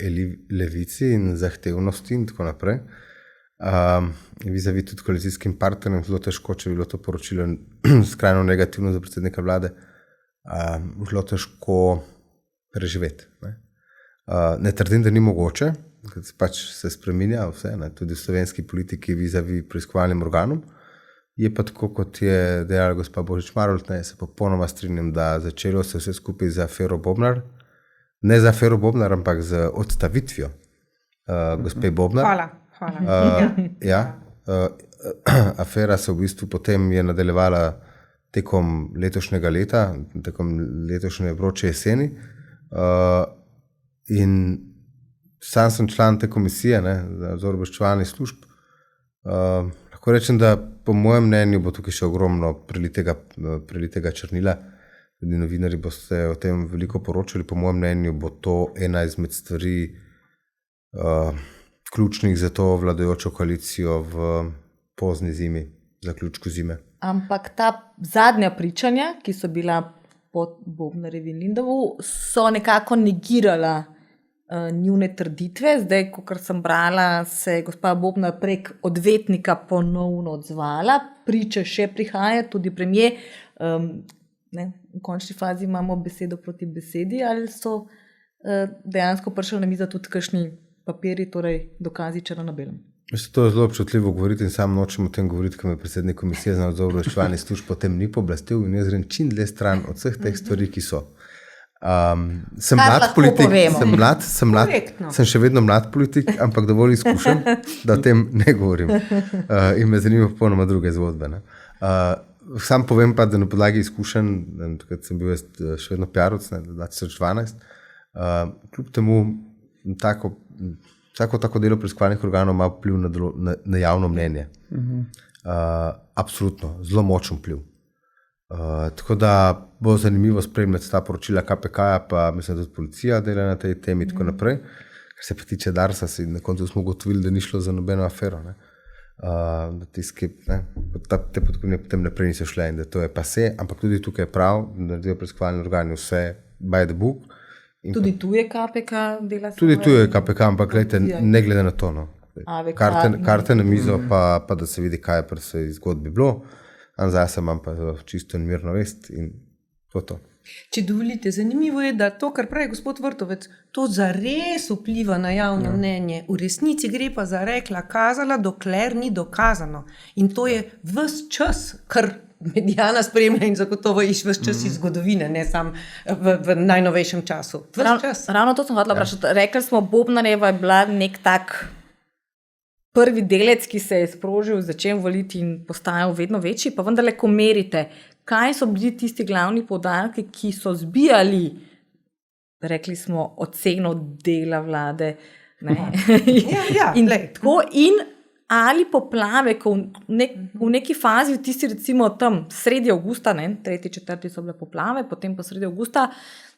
levici in zahtevnosti in tako naprej, vizavi tudi koalicijskim partnerjem, zelo težko, če bi bilo to poročilo skrajno negativno za predsednika vlade, zelo težko preživeti. Ne trdim, da ni mogoče, ker pač se spreminja vse, tudi v slovenski politiki vizavi preiskovalnim organom. Je pa tako, kot je dejala gospa Božič Marolt, se popolnoma strinjam, da začelo se vse skupaj za afero Bobnar. Ne za afero Bobnar, ampak z odstavitvijo gospe Bobnar. Hvala. Afera se v bistvu potem je nadaljevala tekom letošnjega leta, tekom letošnje vroče jeseni. In sam sem član te komisije za nadzor obveščevalnih služb. Lahko rečem, da po mojem mnenju bo tukaj še ogromno prelitega črnila. Tudi novinarji boste o tem veliko poročali. Po mojem mnenju bo to ena izmed stvari ključnih za to vladajočo koalicijo v pozni zimi, zaključku zime. Ampak ta zadnja pričanja, ki so bila pod Bobnarjevi in Lindavu, so nekako negirala njune trditve. Zdaj, kot sem brala, se je gospa Bobnar prek odvetnika ponovno odzvala, priče še prihaja, tudi premier. V končni fazi imamo besedo proti besedi, ali so dejansko prišli na mizo tudi kakšni papiri, torej dokazi črno na belem? To je zelo občutljivo govoriti in sam nočem o tem govoriti, ker me predsednik komisije za nadzor obveščevalnih služb potem ni pooblastil in jaz grem čim dlje stran od vseh teh stvari, ki so. Sem mlad politik, sem še vedno mlad politik, ampak dovolj izkušen, da o tem ne govorim. In me zanima popolnoma druge zgodbe. Sam povem pa, da na podlagi izkušenj, takrat sem bil še vedno PR-ovec, 2012, kljub temu vsako tako delo preiskovalnih organov ima vpliv na javno mnenje. Absolutno, zelo močen vpliv. Tako da bo zanimivo spremljati ta poročila KPK-ja, pa mislim, da tudi policija dela na tej temi in tako naprej. Kar se pa tiče Darsa, na koncu smo ugotovili, da ni šlo za nobeno afero. Da te podkupnine potem naprej niso šle in da to je pase, ampak tudi tukaj je prav, da naredijo preiskovalni organi vse by the book. Tudi tu je KPK dela svoje? Tudi tu je KPK, ampak gledajte, ne glede na to. Karte na mizo, pa da se vidi, kaj je pri vsej zgodbi bilo. Zase imam pa čisto in mirno vest in to. Če dovolite, zanimivo je, da to, kar pravi gospod Vrtovec, to zares vpliva na javno mnenje. V resnici gre pa za rekla kazala, dokler ni dokazano. In to je ves čas, kar medijana spremlja in zagotovo iš ves čas iz zgodovine, ne sam v najnovejšem času. Ravno to sem hotela vprašati. Rekli smo, Bobnarjeva je bila nek tak prvi delec, ki se je sprožil, začel voliti in postajal vedno večji, pa vendarle, ko merite, kaj so bili tisti glavni poudarki, ki so zbijali, rekli smo, oceno dela vlade. In ali poplave, ko v neki fazi, v tisti recimo tam sredi avgusta, 3. 4. so bile poplave, potem pa sredi avgusta,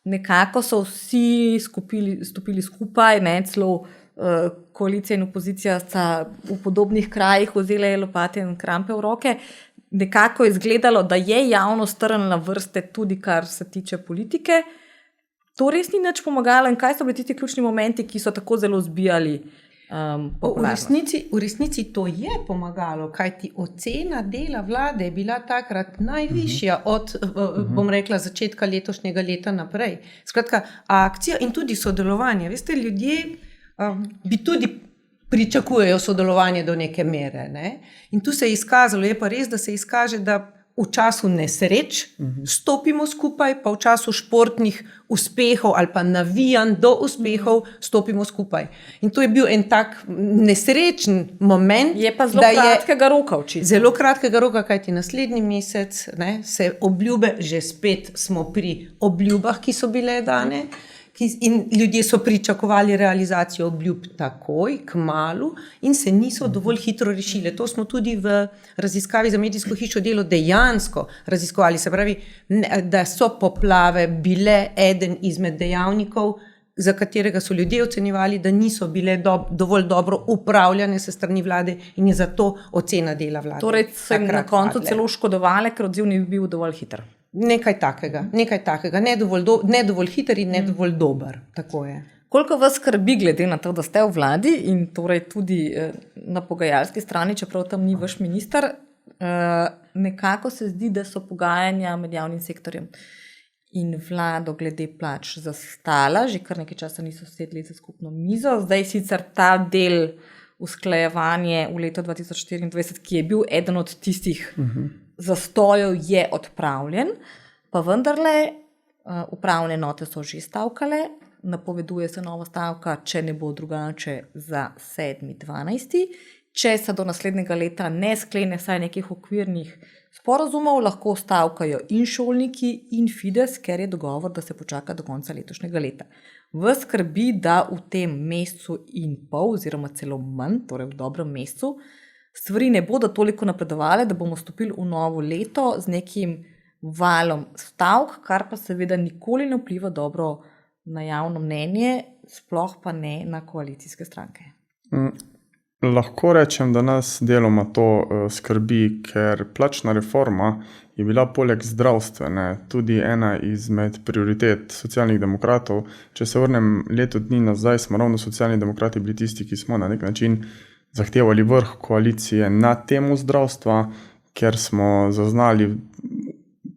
nekako so vsi stopili skupaj, celo koalicija in opozicija sta v podobnih krajih vzeli lopate in krampe v roke. Nekako je izgledalo, da je javnost strnila vrste tudi, kar se tiče politike. To res ni nič pomagalo in kaj so bili tisti ključni momenti, ki so tako zelo zbijali popularnost? V resnici to je pomagalo, kajti ocena dela vlade je bila takrat najvišja od, bom rekla, začetka letošnjega leta naprej. Skratka, akcija in tudi sodelovanje. Veste, ljudje bi tudi pričakujejo sodelovanje do neke mere. Ne? In tu se je izkazalo, je pa res, da se izkaže, da v času nesreč stopimo skupaj, pa v času športnih uspehov ali pa navijanj do uspehov stopimo skupaj. In to je bil en tak nesrečen moment. Je pa zelo kratkega roka očitno. Zelo kratkega roka, kajti naslednji mesec se obljube, že spet smo pri obljubah, ki so bile dane, in ljudje so pričakovali realizacijo obljub takoj, kmalu in se niso dovolj hitro rešile. To smo tudi v raziskavi za medijsko hišo Delo dejansko raziskovali. Se pravi, da so poplave bile eden izmed dejavnikov, za katerega so ljudje ocenjevali, da niso bile dovolj dobro upravljane se strani vlade in je zato ocena dela vlade. Torej so jim na koncu celo škodovale, ker odziv ni bil dovolj hiter. Nekaj takega. Ne dovolj hiter in ne dovolj dober. Tako je. Koliko vas skrbi, glede na to, da ste v vladi in torej tudi na pogajalski strani, čeprav tam ni vaš minister, nekako se zdi, da so pogajanja med javnim sektorjem in vlado glede plač zastala, že kar nekaj časa niso sedli za skupno mizo. Zdaj sicer ta del usklajevanje v letu 2024, ki je bil eden od tistih zastojev, je odpravljen, pa vendarle upravne enote so že stavkale, napoveduje se nova stavka, če ne bo drugače, za 7.12. Če se do naslednjega leta ne sklene vsaj nekih okvirnih sporazumov, lahko stavkajo in šolniki in Fides, ker je dogovor, da se počaka do konca letošnjega leta. Vas skrbi, da v tem mesecu in pol, oziroma celo manj, torej v dobrem mesecu, stvari ne bodo toliko napredovale, da bomo stopili v novo leto z nekim valom stavk, kar pa seveda nikoli ne vpliva dobro na javno mnenje, sploh pa ne na koalicijske stranke. Lahko rečem, da nas deloma to skrbi, ker plačna reforma je bila poleg zdravstvene tudi ena izmed prioritet Socialnih demokratov. Če se vrnem leto dni nazaj, smo ravno Socialni demokrati bili tisti, ki smo na nek način zahtevali vrh koalicije na temu zdravstva, ker smo zaznali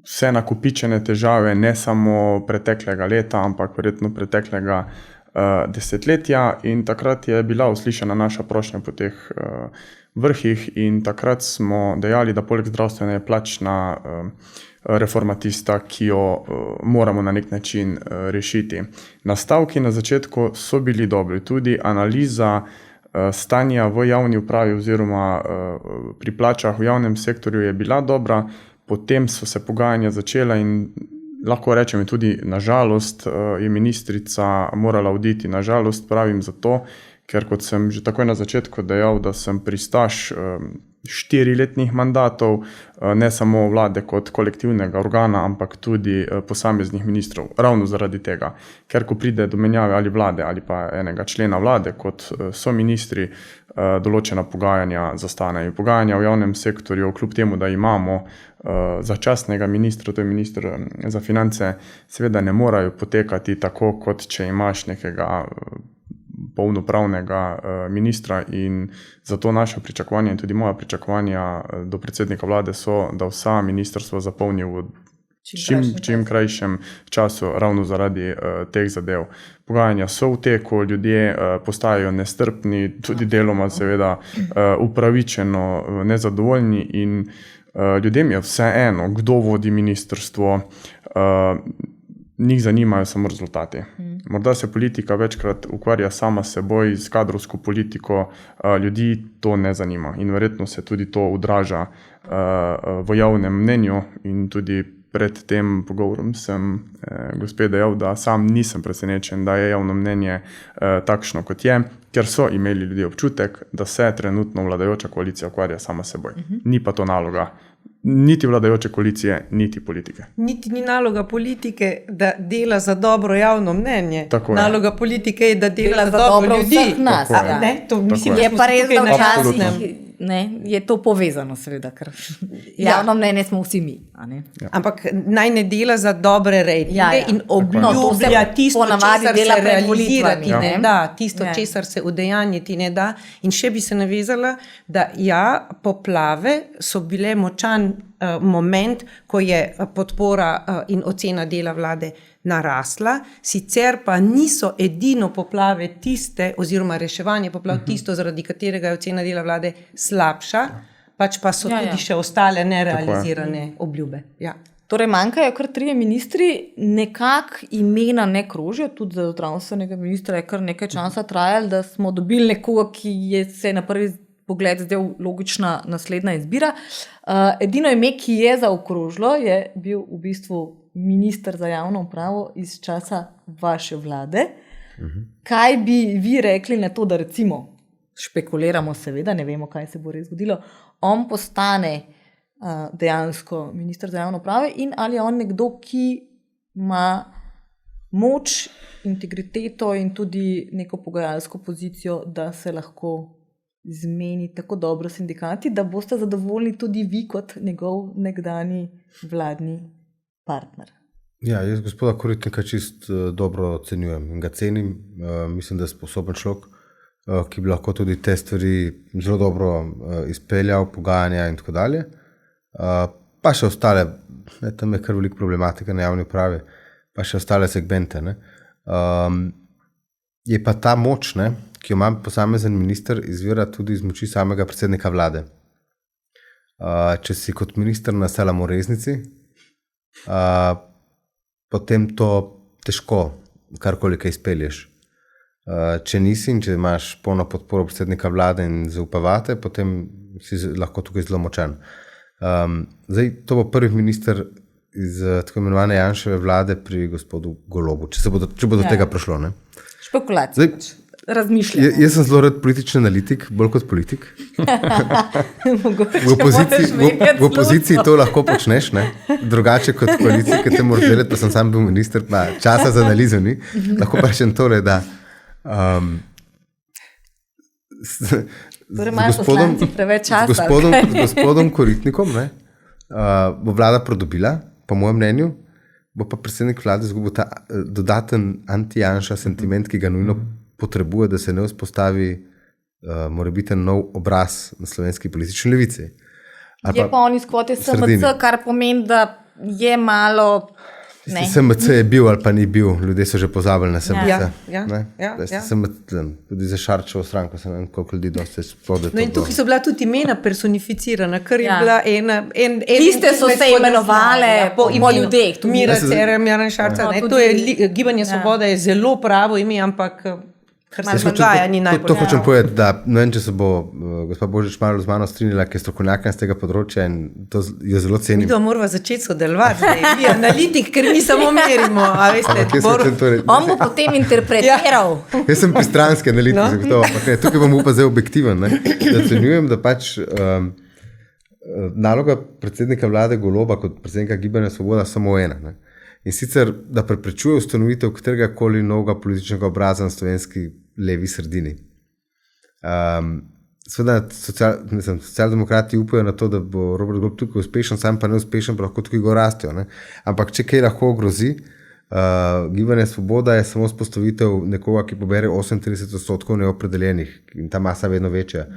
vse nakopičene težave, ne samo preteklega leta, ampak verjetno preteklega desetletja, in takrat je bila uslišana naša prošnja po teh vrhih in takrat smo dejali, da poleg zdravstvene je plačna reforma tista, ki jo moramo na nek način rešiti. Nastavki na začetku so bili dobri, tudi analiza stanja v javni upravi oziroma pri plačah v javnem sektorju je bila dobra, potem so se pogajanja začela in lahko rečem tudi nažalost je ministrica morala oditi. Nažalost pravim zato, ker kot sem že takoj na začetku dejal, da sem pristaš 4-letnih mandatov, ne samo vlade kot kolektivnega organa, ampak tudi posameznih ministrov. Ravno zaradi tega, ker ko pride do menjave ali vlade ali pa enega člena vlade, kot so ministri, določena pogajanja zastanejo. Pogajanja v javnem sektorju, kljub temu, da imamo začasnega ministra, to je minister za finance, seveda ne morajo potekati tako, kot če imaš nekega polnopravnega ministra, in zato naše pričakovanje in tudi moja pričakovanja do predsednika vlade so, da vsa ministrstva zapolni v čim krajšem času, ravno zaradi teh zadev. Pogajanja so v teku, ljudje postajajo nestrpni, tudi deloma seveda upravičeno nezadovoljni, in ljudem je vseeno, kdo vodi ministrstvo, njih zanimajo samo rezultati. Morda se politika večkrat ukvarja sama s seboj, s kadrovsko politiko, ljudi to ne zanima in verjetno se tudi to odraža v javnem mnenju. In tudi pred tem pogovorom sem gospe dejal, da sam nisem presenečen, da je javno mnenje takšno, kot je, ker so imeli ljudje občutek, da se trenutno vladajoča koalicija ukvarja sama s seboj. Ni pa to naloga niti vladajoče koalicije, niti politike. Niti ni naloga politike, da dela za dobro javno mnenje. Naloga politike je, da dela za dobro ljudi. Nas, je pa res, da včasih je to povezano, seveda, ker javno mnenje smo vsi mi. Ampak naj ne dela za dobre rejtinge in obljublja tisto, česar se realizirati ne da, tisto, česar se udejanjiti ne da. In še bi se navezala, da poplave so bile močan moment, ko je podpora in ocena dela vlade narasla, sicer pa niso edino poplave tiste, oziroma reševanje poplav tisto, zaradi katerega je ocena dela vlade slabša, pač pa so tudi še ostale nerealizirane obljube. Torej manjkajo kar 3 ministri, nekak imena ne krožijo, tudi za zdravstvenega ministra je kar nekaj časa trajalo, da smo dobili nekoga, ki se na prvi pogled zdaj logična naslednja izbira. Edino ime, ki je zaokrožilo, je bil v bistvu minister za javno upravo iz časa vaše vlade. Kaj bi vi rekli na to, da recimo, špekuliramo seveda, ne vemo, kaj se bo res zgodilo, on postane dejansko minister za javno upravo in ali je on nekdo, ki ima moč, integriteto in tudi neko pogajalsko pozicijo, da se lahko zmeni tako dobro sindikati, da boste zadovoljni tudi vi kot njegov nekdani vladni partner. Jaz gospoda Koritnika čist dobro ocenjujem in ga cenim. Mislim, da je sposoben človek, ki bi lahko tudi te stvari zelo dobro izpeljal, pogajanja in tako dalje. Pa še ostale, tam je kar veliko problematika na javni upravi, pa še ostale segmente. Je pa ta moč, ki jo ima posamezen minister, izvira tudi iz moči samega predsednika vlade. Če si kot minister na Salamoreznici, potem to težko karkoli kaj izpelješ. Če nisi in če imaš polno podporo predsednika vlade in zaupavate, potem si lahko tukaj zelo močan. Zdaj, to bo prvi minister iz tako imenovane Janševe vlade pri gospodu Golobu, če bo do tega prišlo. Špekulacija. Razmišljamo. Jaz sem zelo rad politični analitik, bolj kot politik. V opoziciji to lahko počneš, drugače kot v koaliciji, ki te moraš delati, pa sem sam bil minister, pa časa za analizo ni. Lahko pa rečem tole, da gospodom Koritnikom bo vlada prodobila, po mojem mnenju, bo pa predsednik vlade izgubil ta dodaten anti-Janša sentiment, ki ga nujno potrebuje, da se ne vzpostavi morebiten nov obraz na slovenski politični levici. Je pa on iz kvote SMC, kar pomeni, da je malo... SMC je bil ali pa ni bil, ljudje so že pozabili na SMC. Tudi za Šarčevo stranko se ne vem, koliko ljudi dosti spode. In tukaj so bila tudi imena personificirana, kar je bila ena... Tiste so se imenovale po ljudeh. Mira Cerer, Mira Šarca. To je Gibanje Svoboda, je zelo pravo ime, ampak Kar se dogaja, ni najbolj. To hočem povedati, da ne vem, če se bo gospa Božič malo z mano strinjala, ki je strokovnjaka z tega področja in to jo zelo cenim. Mi to moramo začeti sodelovati, vi analitik, ker mi samo merimo, a veste. On bo potem interpretiral. Jaz sem pristranski analitik, tukaj bom upal zdaj objektiven, ne? Da ocenjujem, da pač naloga predsednika vlade Goloba kot predsednika Gibanja Svoboda samo ena, ne? In sicer, da preprečuje ustanovitev katerega koli novega političnega obraza na slovenski levi sredini. Seveda socialdemokrati upajo na to, da bo Robert Golob tukaj uspešen, sam pa neuspešen, pa lahko tukaj go rastijo. Ne? Ampak če kaj lahko ogrozi, Gibanje Svoboda je samo spostavitev nekoga, ki pobere 38% neopredeljenih in ta masa vedno večja.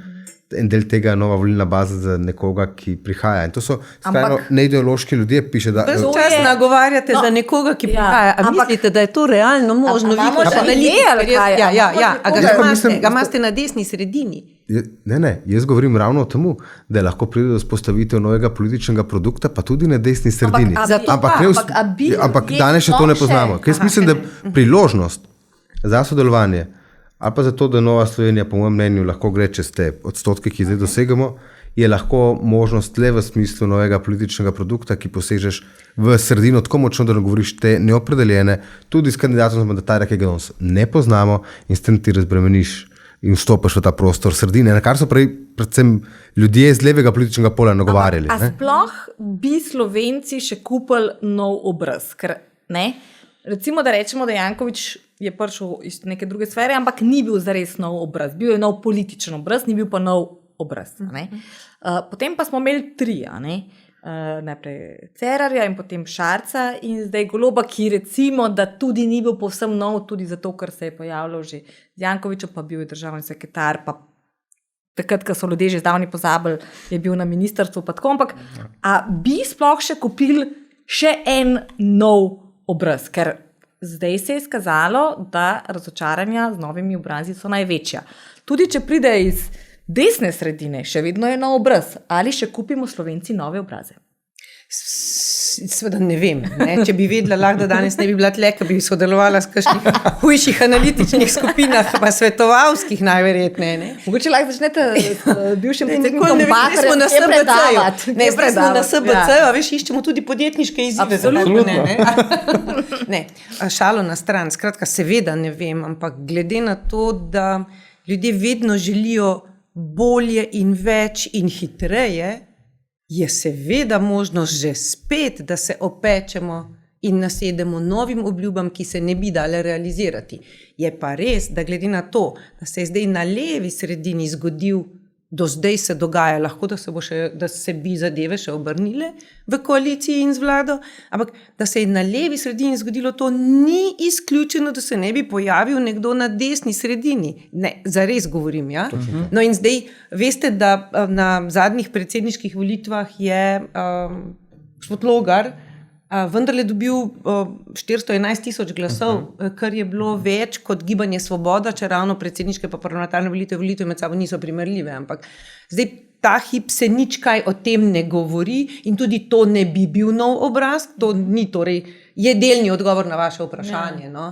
En del tega je nova volilna baza za nekoga, ki prihaja. In to so skrajno neideološki ljudje, piše, da... Ves čas nagovarjate za nekoga, ki prihaja. A mislite, da je to realno možno? Imamo še ne, a ga imate na desni sredini? Ne, jaz govorim ravno o temu, da je lahko pride do vzpostavitev novega političnega produkta, pa tudi na desni sredini. Ampak danes še to ne poznamo. Jaz mislim, da priložnost za sodelovanje ali pa zato, da Nova Slovenija, po mojem mnenju, lahko gre čez te odstotke, ki zdaj dosegamo, je lahko možnost le v smislu novega političnega produkta, ki posežeš v sredino, tako močno, da govoriš te neopredeljene, tudi s kandidatom za mandatarja, ki ga danes ne poznamo in s tem ti razbremeniš in vstopiš v ta prostor sredine, na kar so predvsem ljudje z levega političnega pola nagovarjali. A sploh bi Slovenci še kupili nov obraz? Ker, ne? Recimo, da rečemo, da Janković je prišel iz neke druge sfere, ampak ni bil zares nov obraz. Bil je nov političen obraz, ni bil pa nov obraz. Potem pa smo imeli tri, najprej Cerarja in potem Šarca in zdaj Goloba, ki recimo, da tudi ni bil povsem nov, tudi zato, ker se je pojavljal že z Jankovićem, pa bil je državni sekretar, pa takrat, ko so ljudje že zdavni pozabili, je bil na ministrstvu, pa tako, ampak a bi sploh še kupili še en nov obraz, ker zdaj se je izkazalo, da razočaranja z novimi obrazi so največja. Tudi če pride iz desne sredine, še vedno je nov obraz. Ali še kupimo Slovenci nove obraze? Seveda ne vem. Ne? Če bi vedela, lahko da danes ne bi bila tle, ker bi sodelovala s kakšnih hujših analitičnih skupinah, pa svetovalskih najverjetneje. Ne? Mogoče lahko začnete s bivšim predsednikom Bakarjem predavati. Ne, zdaj smo na SBC-ju, a veš, iščemo tudi podjetniške izzive. Ne, šalo na stran. Skratka, seveda ne vem, ampak glede na to, da ljudje vedno želijo bolje in več in hitreje, je seveda možnost že spet, da se opečemo in nasedemo novim obljubam, ki se ne bi dale realizirati. Je pa res, da glede na to, da se je zdaj na levi sredini zgodil, do zdaj se dogaja, lahko da se bi zadeve še obrnile v koaliciji in z vlado, ampak da se je na levi sredini zgodilo to, ni izključeno, da se ne bi pojavil nekdo na desni sredini. Ne, zares govorim, ja? No in zdaj, veste, da na zadnjih predsedniških volitvah je gospod Logar vendarle dobil 411,000 glasov, kar je bilo več kot Gibanje Svoboda, če ravno predsedniške pa parlamentarne volitve med sabo niso primerljive, ampak zdaj ta hip se nič kaj o tem ne govori in tudi to ne bi bil nov obraz, to ni torej, je delni odgovor na vaše vprašanje. No,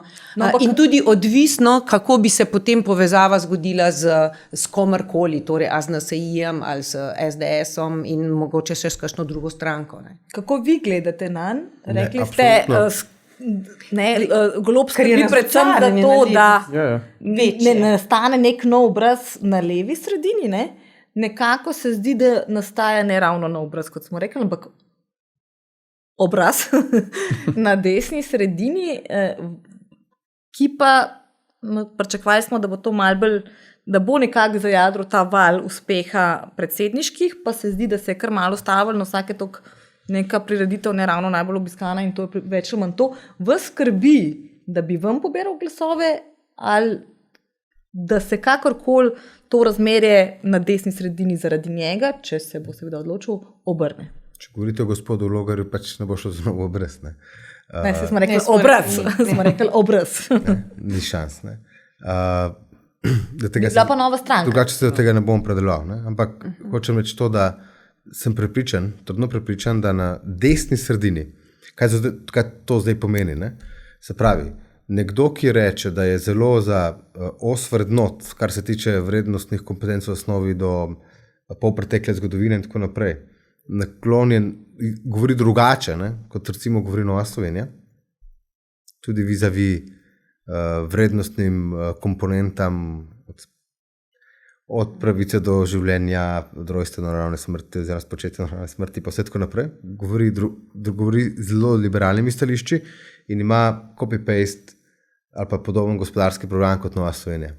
in tudi odvisno, kako bi se potem povezava zgodila s komarkoli, torej a z NSI-jem ali s SDS-om in mogoče še s kakšno drugo stranko. Ne. Kako vi gledate nanj? Rekli ste, Golob skrbi predvsem za to, da ne nastane nek nov obraz na levi sredini, ne? Nekako se zdi, da nastaja ne ravno nov obraz, kot smo rekli, ampak obraz na desni sredini, ki pa pričakovali smo, da bo to malo bolj, da bo nekako zajadro ta val uspeha predsedniških, pa se zdi, da se je kar malo stavilo na vsake toliko neka prireditev ne ravno najbolj obiskana in to je več ali manj to. Vas skrbi, da bi vam poberal glasove ali da se kakorkoli to razmerje na desni sredini zaradi njega, če se bo seveda odločil, obrne. Če govorite o gospodu Logarju, pač ne bo šlo za nov obraz. Ne, smo rekli obraz. Smo rekli obraz. Ni šans. Ne. Bila pa nova stranka. Drugače se do tega ne bom predeloval. Ne. Ampak hočem reči to, da sem prepričan, trdno prepričan, da na desni sredini, kaj to zdaj pomeni, ne? Se pravi, nekdo, ki reče, da je zelo za os vrednot, kar se tiče vrednostnih kompetenc v osnovi do polpretekle zgodovine in tako naprej, naklonjen, govori drugače, ne, kot recimo govori Nova Slovenija, tudi vizavi vrednostnim komponentam od pravice do življenja, od rojstva naravne smrti, oziroma spočetja naravne smrti, pa vse tako naprej. Govori zelo liberalnimi stališči in ima copy-paste ali pa podoben gospodarski program kot Nova Slovenija.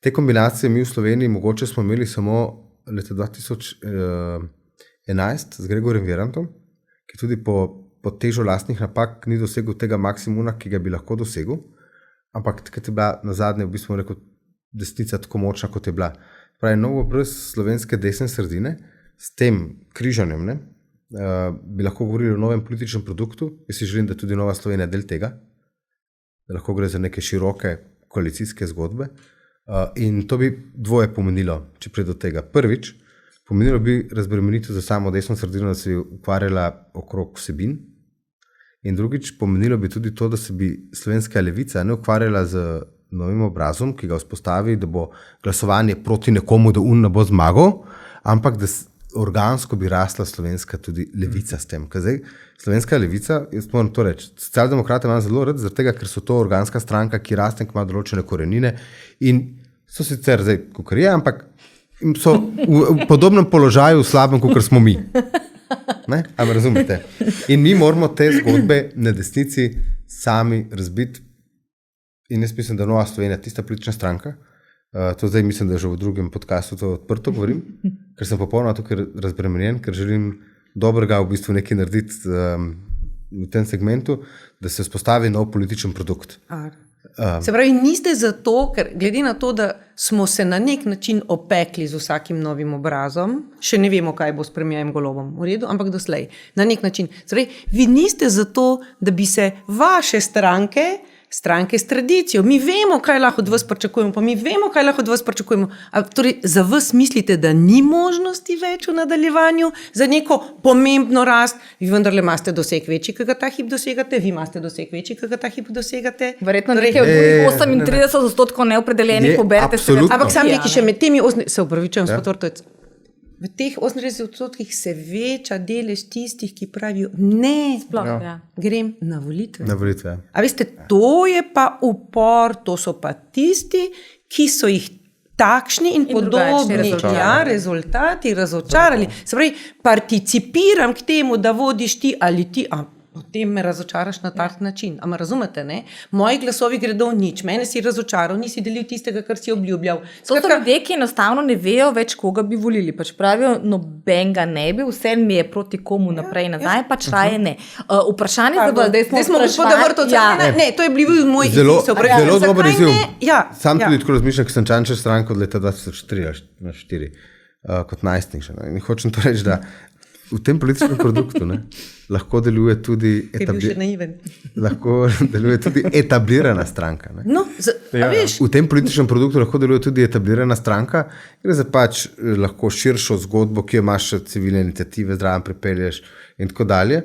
Te kombinacije mi v Sloveniji mogoče smo imeli samo leta 2011 z Gregorjem Virantom, ki tudi po težo lastnih napak ni dosegel tega maksimuma, ki ga bi lahko dosegel, ampak takrat je bila nazadnje v bistvu rekel desnica tako močna, kot je bila. Pravi, novo brez slovenske desne sredine, s tem križanjem, ne, bi lahko govorili o novem političnem produktu. Jaz si želim, da tudi Nova Slovenija del tega, da lahko gre za neke široke koalicijske zgodbe. In to bi dvoje pomenilo, če pride do tega. Prvič, pomenilo bi razbremenitev za samo desno sredino, da se bi ukvarjala okrog vsebin. In drugič, pomenilo bi tudi to, da se bi slovenska levica ne ukvarjala z novim obrazom, ki ga vzpostavi, da bo glasovanje proti nekomu, da ne bo zmagal, ampak da organsko bi rasla slovenska tudi levica s tem. Zdaj, slovenska levica, jaz moram to reči, socialdemokrate imam zelo rad, zaradi tega, ker so to organska stranka, ki raste, ki ima določene korenine in so sicer zdaj kukarije, ampak so v podobnem položaju slabem, kot smo mi. Ne? A me razumete? In mi moramo te zgodbe na desnici sami razbiti. In jaz mislim, da Nova Slovenija, tista politična stranka, to zdaj mislim, da že v drugem podcastu to odprto govorim, ker sem popolnoma tukaj razbremenjen, ker želim dobrega v bistvu nekaj narediti v tem segmentu, da se vzpostavi nov političen produkt. Se pravi, niste zato, ker glede na to, da smo se na nek način opekli z vsakim novim obrazom, še ne vemo, kaj bo s premijerjem Golobom, v redu, ampak doslej, na nek način. Se pravi, vi niste zato, da bi se vaše stranke s tradicijo. Mi vemo, kaj lahko od vas pričakujemo, pa mi vemo, kaj lahko od vas pričakujemo. Torej, za vas mislite, da ni možnosti več v nadaljevanju za neko pomembno rast? Vi vendarle imate doseg večji, kaj ga ta hip dosegate, vi imate doseg večji, kaj ga ta hip dosegate. Verjetno nekaj od 38% neopredeljenih poberete. Ampak sam nekaj še med temi, se upravičujem, Tortovec, v teh 38% se veča delež tistih, ki pravijo, ne, grem na volitve. Na volitve. A veste, to je pa upor, to so pa tisti, ki so jih takšni in podobni rezultati razočarali. Se pravi, participiram k temu, da vodiš ti ali ti, potem me razočaraš na tak način. A me razumete, ne? Moji glasovi gredo v nič, mene si razočaral, nisi delil tistega, kar si obljubljal. To so ljudje, ki enostavno ne vejo več, koga bi volili. Pač pravijo, nobenega ne bi, vse mi je proti komu naprej nazaj, pač raje ne. Vprašanje za vas, zdaj smo gospoda Vrtovca. Ne, to je bil moj izziv. Zelo dober izziv. Sam tudi tako razmišljam, ker sem člančer stranke od leta 2003-2004, kot najstnik še. In hočem to reči, da v tem političnem produktu lahko deluje tudi etablirana stranka. No, v tem političnem produktu lahko deluje tudi etablirana stranka, gre za pač lahko širšo zgodbo, ki jo imaš civilne iniciative, zraven pripelješ in tako dalje.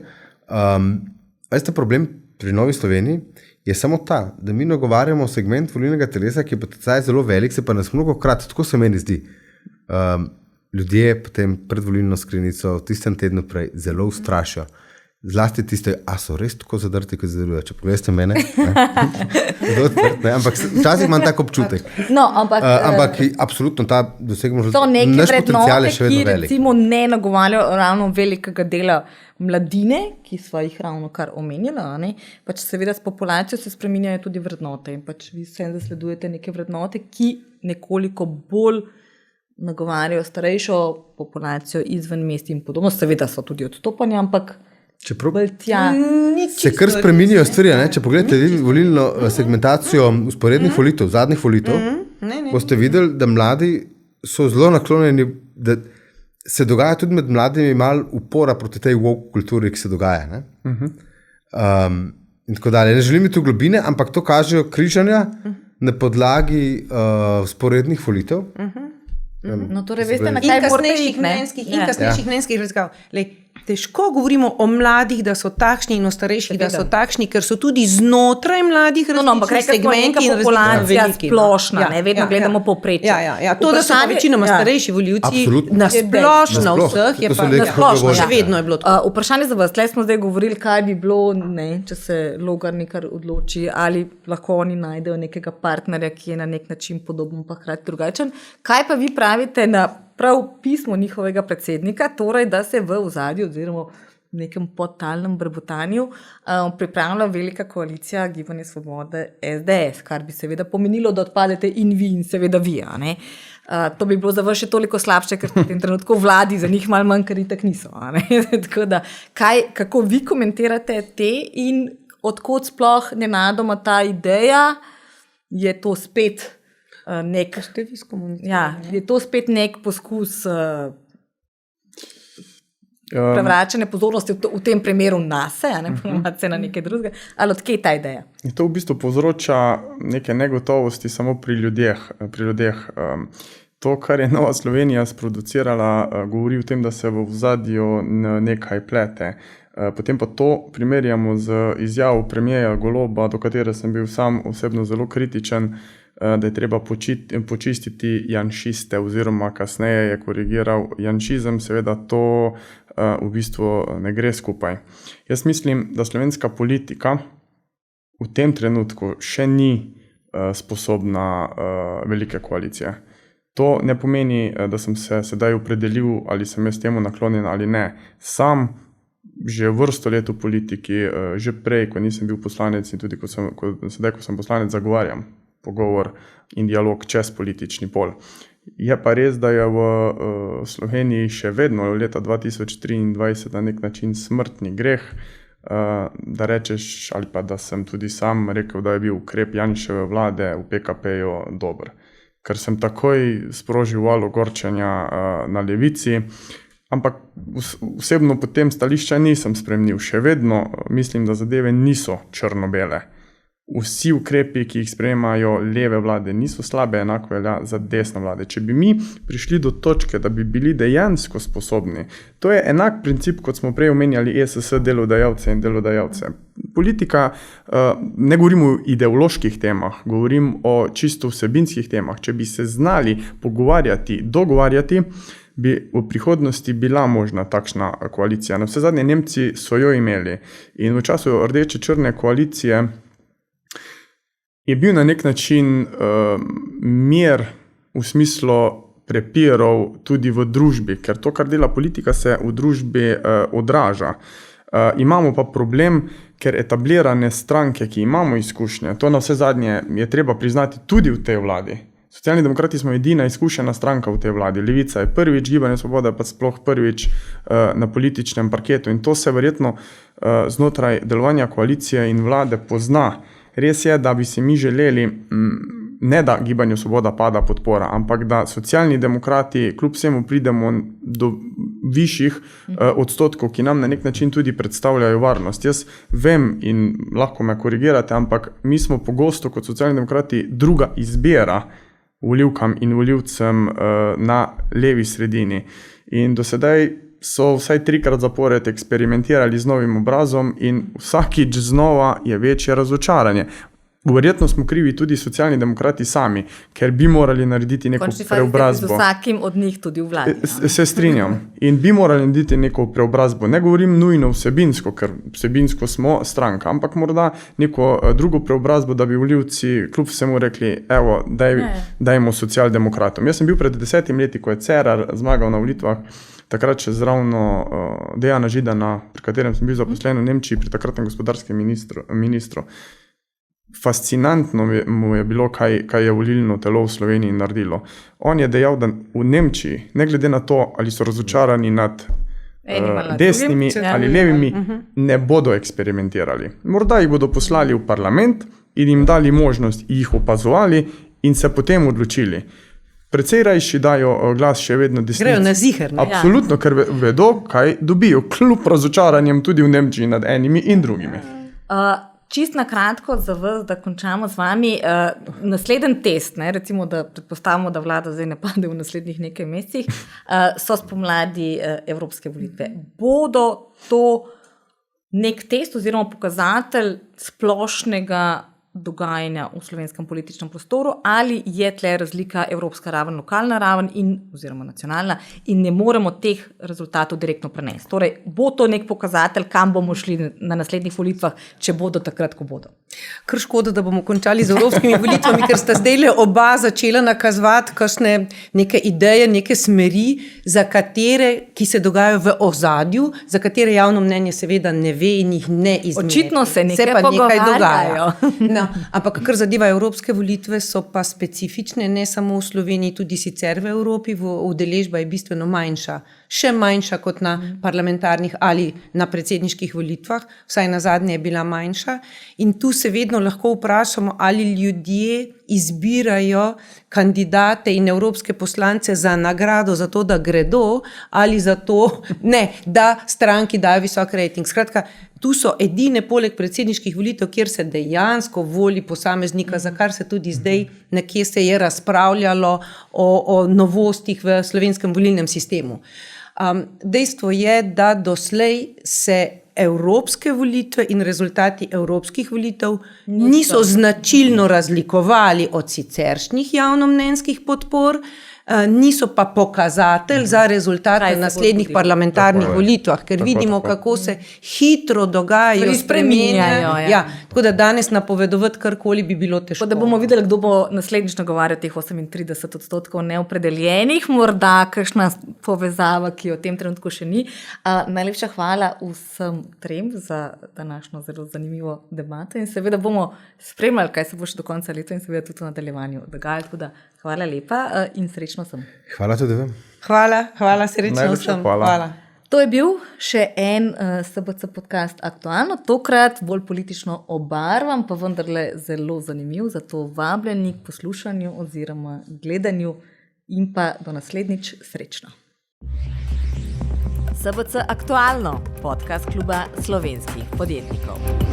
Veste, problem pri Novi Sloveniji je samo ta, da mi nagovarjamo segment volilnega telesa, ki je potencialno zelo velik, se pa nas mnogokrat, tako se meni zdi, ljudje potem pred volilno skrinjico v tistem tednu prej zelo ustrašijo. Zlasti tiste, so res tako zadrti, kot zadelujo. Če pogledate mene, ampak včasih imam tak občutek. No, ampak absolutno ta dosegamo že to neke naš potencial je še vedno velik. Recimo ne nagovarjajo ravno velikega dela mladine, ki so jih ravno kar omenjala, pač seveda s populacijo se spreminjajo tudi vrednote in pač vi vsem zasledujete neke vrednote, ki nekoliko bolj nagovarjajo starejšo populacijo izven mest in podobno. Seveda so tudi odstopanja, ampak se kar spreminjajo stvari. Če pogledate volilno segmentacijo usporednih volitev, zadnjih volitev, boste videli, da mladi so zelo naklonjeni, da se dogaja tudi med mladimi malo upora proti tej woke kulturi, ki se dogaja. In tako dalje. Ne želim iti v globine, ampak to kažejo križanja na podlagi usporednih volitev. No, torej veste, na kaj kasnejših mnenjskih raziskav. težko govorimo o mladih, da so takšni in o starejših, da so takšni, ker so tudi znotraj mladih ampak segmenti in populacija splošna, vedno gledamo povprečje. To, da so večinoma starejši volivci, na splošno vseh, je pa na splošno, še vedno je bilo to. Vprašanje za vas, tle smo zdaj govorili, kaj bi bilo, če se Logar nekaj odloči, ali lahko oni najdejo nekega partnerja, ki je na nek način podoben, pa hkrati drugačen. Kaj pa vi pravite na prav pismo njihovega predsednika, torej, da se v ozadju oziroma v nekem podtalnem brbotanju pripravlja velika koalicija Gibanje Svobode SDS, kar bi seveda pomenilo, da odpadete in vi in seveda vi. To bi bilo za vas še toliko slabše, ker v tem trenutku vladi za njih malo manj, ker itak niso. Tako da, kako vi komentirate te in odkot sploh nenadoma ta ideja, je to spet je to spet nek poskus prevračanja pozornosti v tem primeru nase, na nekaj drugega, ali odkje ta ideja? To v bistvu povzroča neke negotovosti samo pri ljudeh. To, kar je Nova Slovenija sproducirala, govori o tem, da se v ozadju nekaj plete. Potem pa to primerjamo z izjavo premierja Goloba, do katere sem bil sam osebno zelo kritičen, da je treba počistiti janšiste, oziroma kasneje je korigiral janšizem, seveda to v bistvu ne gre skupaj. Jaz mislim, da slovenska politika v tem trenutku še ni sposobna velike koalicije. To ne pomeni, da sem se sedaj opredelil, ali sem jaz temu naklonjen ali ne. Sam že vrsto let v politiki, že prej, ko nisem bil poslanec in tudi sedaj, ko sem poslanec, zagovarjam pogovor in dialog čez politični pol. Je pa res, da je v Sloveniji še vedno leta 2023 na nek način smrtni greh, da rečeš, ali pa da sem tudi sam rekel, da je bil ukrep Janševe vlade v PKP-ju dober. Ker sem takoj sprožil val ogorčenja na levici, ampak osebno potem stališča nisem spremenil. Še vedno mislim, da zadeve niso črno-bele. Vsi ukrepi, ki jih sprejemajo leve vlade, niso slabe, enako velja za desne vlade. Če bi mi prišli do točke, da bi bili dejansko sposobni, to je enak princip, kot smo prej omenjali ESS, delodajalce in delodajalce. Politika, ne govorim o ideoloških temah, govorim o čisto vsebinskih temah. Če bi se znali pogovarjati, dogovarjati, bi v prihodnosti bila možna takšna koalicija. Na vse zadnje Nemci so jo imeli in v času rdeče-črne koalicije je bil na nek način mir v smislu prepirov tudi v družbi, ker to, kar dela politika, se v družbi odraža. Imamo pa problem, ker etablirane stranke, ki imamo izkušnje, to na vse zadnje je treba priznati tudi v tej vladi. Socialni demokrati smo edina izkušena stranka v tej vladi. Levica je prvič, Gibanje Svoboda pa sploh prvič na političnem parketu in to se verjetno znotraj delovanja koalicije in vlade pozna. Res je, da bi si mi želeli, ne da Gibanju Svoboda pada podpora, ampak da socialni demokrati kljub vsemu pridemo do višjih odstotkov, ki nam na nek način tudi predstavljajo varnost. Jaz vem in lahko me korigirate, ampak mi smo pogosto kot socialni demokrati druga izbira volivkam in volivcem na levi sredini. In do sedaj so vsaj 3-krat zapored eksperimentirali z novim obrazom in vsakič znova je večje razočaranje. Verjetno smo krivi tudi socialni demokrati sami, ker bi morali narediti neko preobrazbo. Z vsakim od njih tudi v vladi. Se strinjam. In bi morali narediti neko preobrazbo. Ne govorim nujno vsebinsko, ker vsebinsko smo stranka, ampak morda neko drugo preobrazbo, da bi volivci kljub vsemu rekli, evo, dajmo socialdemokratom. Jaz sem bil pred 10 leti, ko je Cerar zmagal na volitvah, takrat še zravno Dejana Židana, pri katerem sem bil zaposlen v Nemčiji, pri takratnem gospodarskem ministru. Fascinantno mu je bilo, kaj je volilno telo v Sloveniji naredilo. On je dejal, da v Nemčiji, ne glede na to, ali so razočarani nad desnimi ali levimi, ne bodo eksperimentirali. Morda jih bodo poslali v parlament in jim dali možnost, jih opazovali in se potem odločili. Precej rajši dajo glas še vedno desnici. Grejo na ziher. Absolutno, ker vedo, kaj dobijo, kljub razočaranjem tudi v Nemčiji nad enimi in drugimi. Čist na kratko za vas, da končamo z vami. Naslednji test, ne, recimo, da predpostavimo, da vlada zdaj ne pade v naslednjih nekaj mesecih, so spomladi evropske volitve. Bodo to nek test oziroma pokazatelj splošnega dogajanja v slovenskem političnem prostoru, ali je tle razlika evropska raven, lokalna raven oziroma nacionalna in ne moremo teh rezultatov direktno prenesti. Torej, bo to nek pokazatelj, kam bomo šli na naslednjih volitvah, če bodo takrat, ko bodo. Kar škoda, da bomo končali z evropskimi volitvami, ker sta zdaj oba začela nakazovati kakšne neke ideje, neke smeri, za katere, ki se dogajajo v ozadju, za katere javno mnenje seveda ne ve in jih ne izmerja. Očitno se nekaj pogovarjajo. No, ampak kar zadeva evropske volitve, so pa specifične, ne samo v Sloveniji, tudi sicer v Evropi, udeležba je bistveno manjša. Še manjša kot na parlamentarnih ali na predsedniških volitvah, vsaj na zadnje je bila manjša. In tu se vedno lahko vprašamo, ali ljudje izbirajo kandidate in evropske poslance za nagrado, za to, da gredo, ali za to, da stranki dajo visok rejting. Skratka, tu so edine poleg predsedniških volitev, kjer se dejansko voli posameznika, za kar se tudi zdaj nekje se je razpravljalo o novostih v slovenskem volilnem sistemu. Dejstvo je, da doslej se evropske volitve in rezultati evropskih volitev niso značilno razlikovali od siceršnjih javnomnenjskih podpor, niso pa pokazatelj za rezultate naslednjih parlamentarnih volitvah, ker vidimo, kako se hitro dogajajo, spreminjajo. Ja. Tako da danes napovedovati karkoli bi bilo težko. Da bomo videli, kdo bo naslednjič nagovarjal teh 38% neopredeljenih, morda kakšna povezava, ki v tem trenutku še ni. Najlepša hvala vsem trem za današnjo zelo zanimivo debato in seveda bomo spremljali, kaj se bo še do konca leta in seveda tudi v nadaljevanju dogajalo. Tako da hvala lepa in srečno sem. Hvala tudi vam. Hvala, srečno sem. Hvala. To je bil še en SBC podcast Aktualno, tokrat bolj politično obarvan, pa vendarle zelo zanimiv, zato vabljeni k poslušanju oziroma gledanju in pa do naslednjič srečno. SBC Aktualno, podcast kluba slovenskih podjetnikov.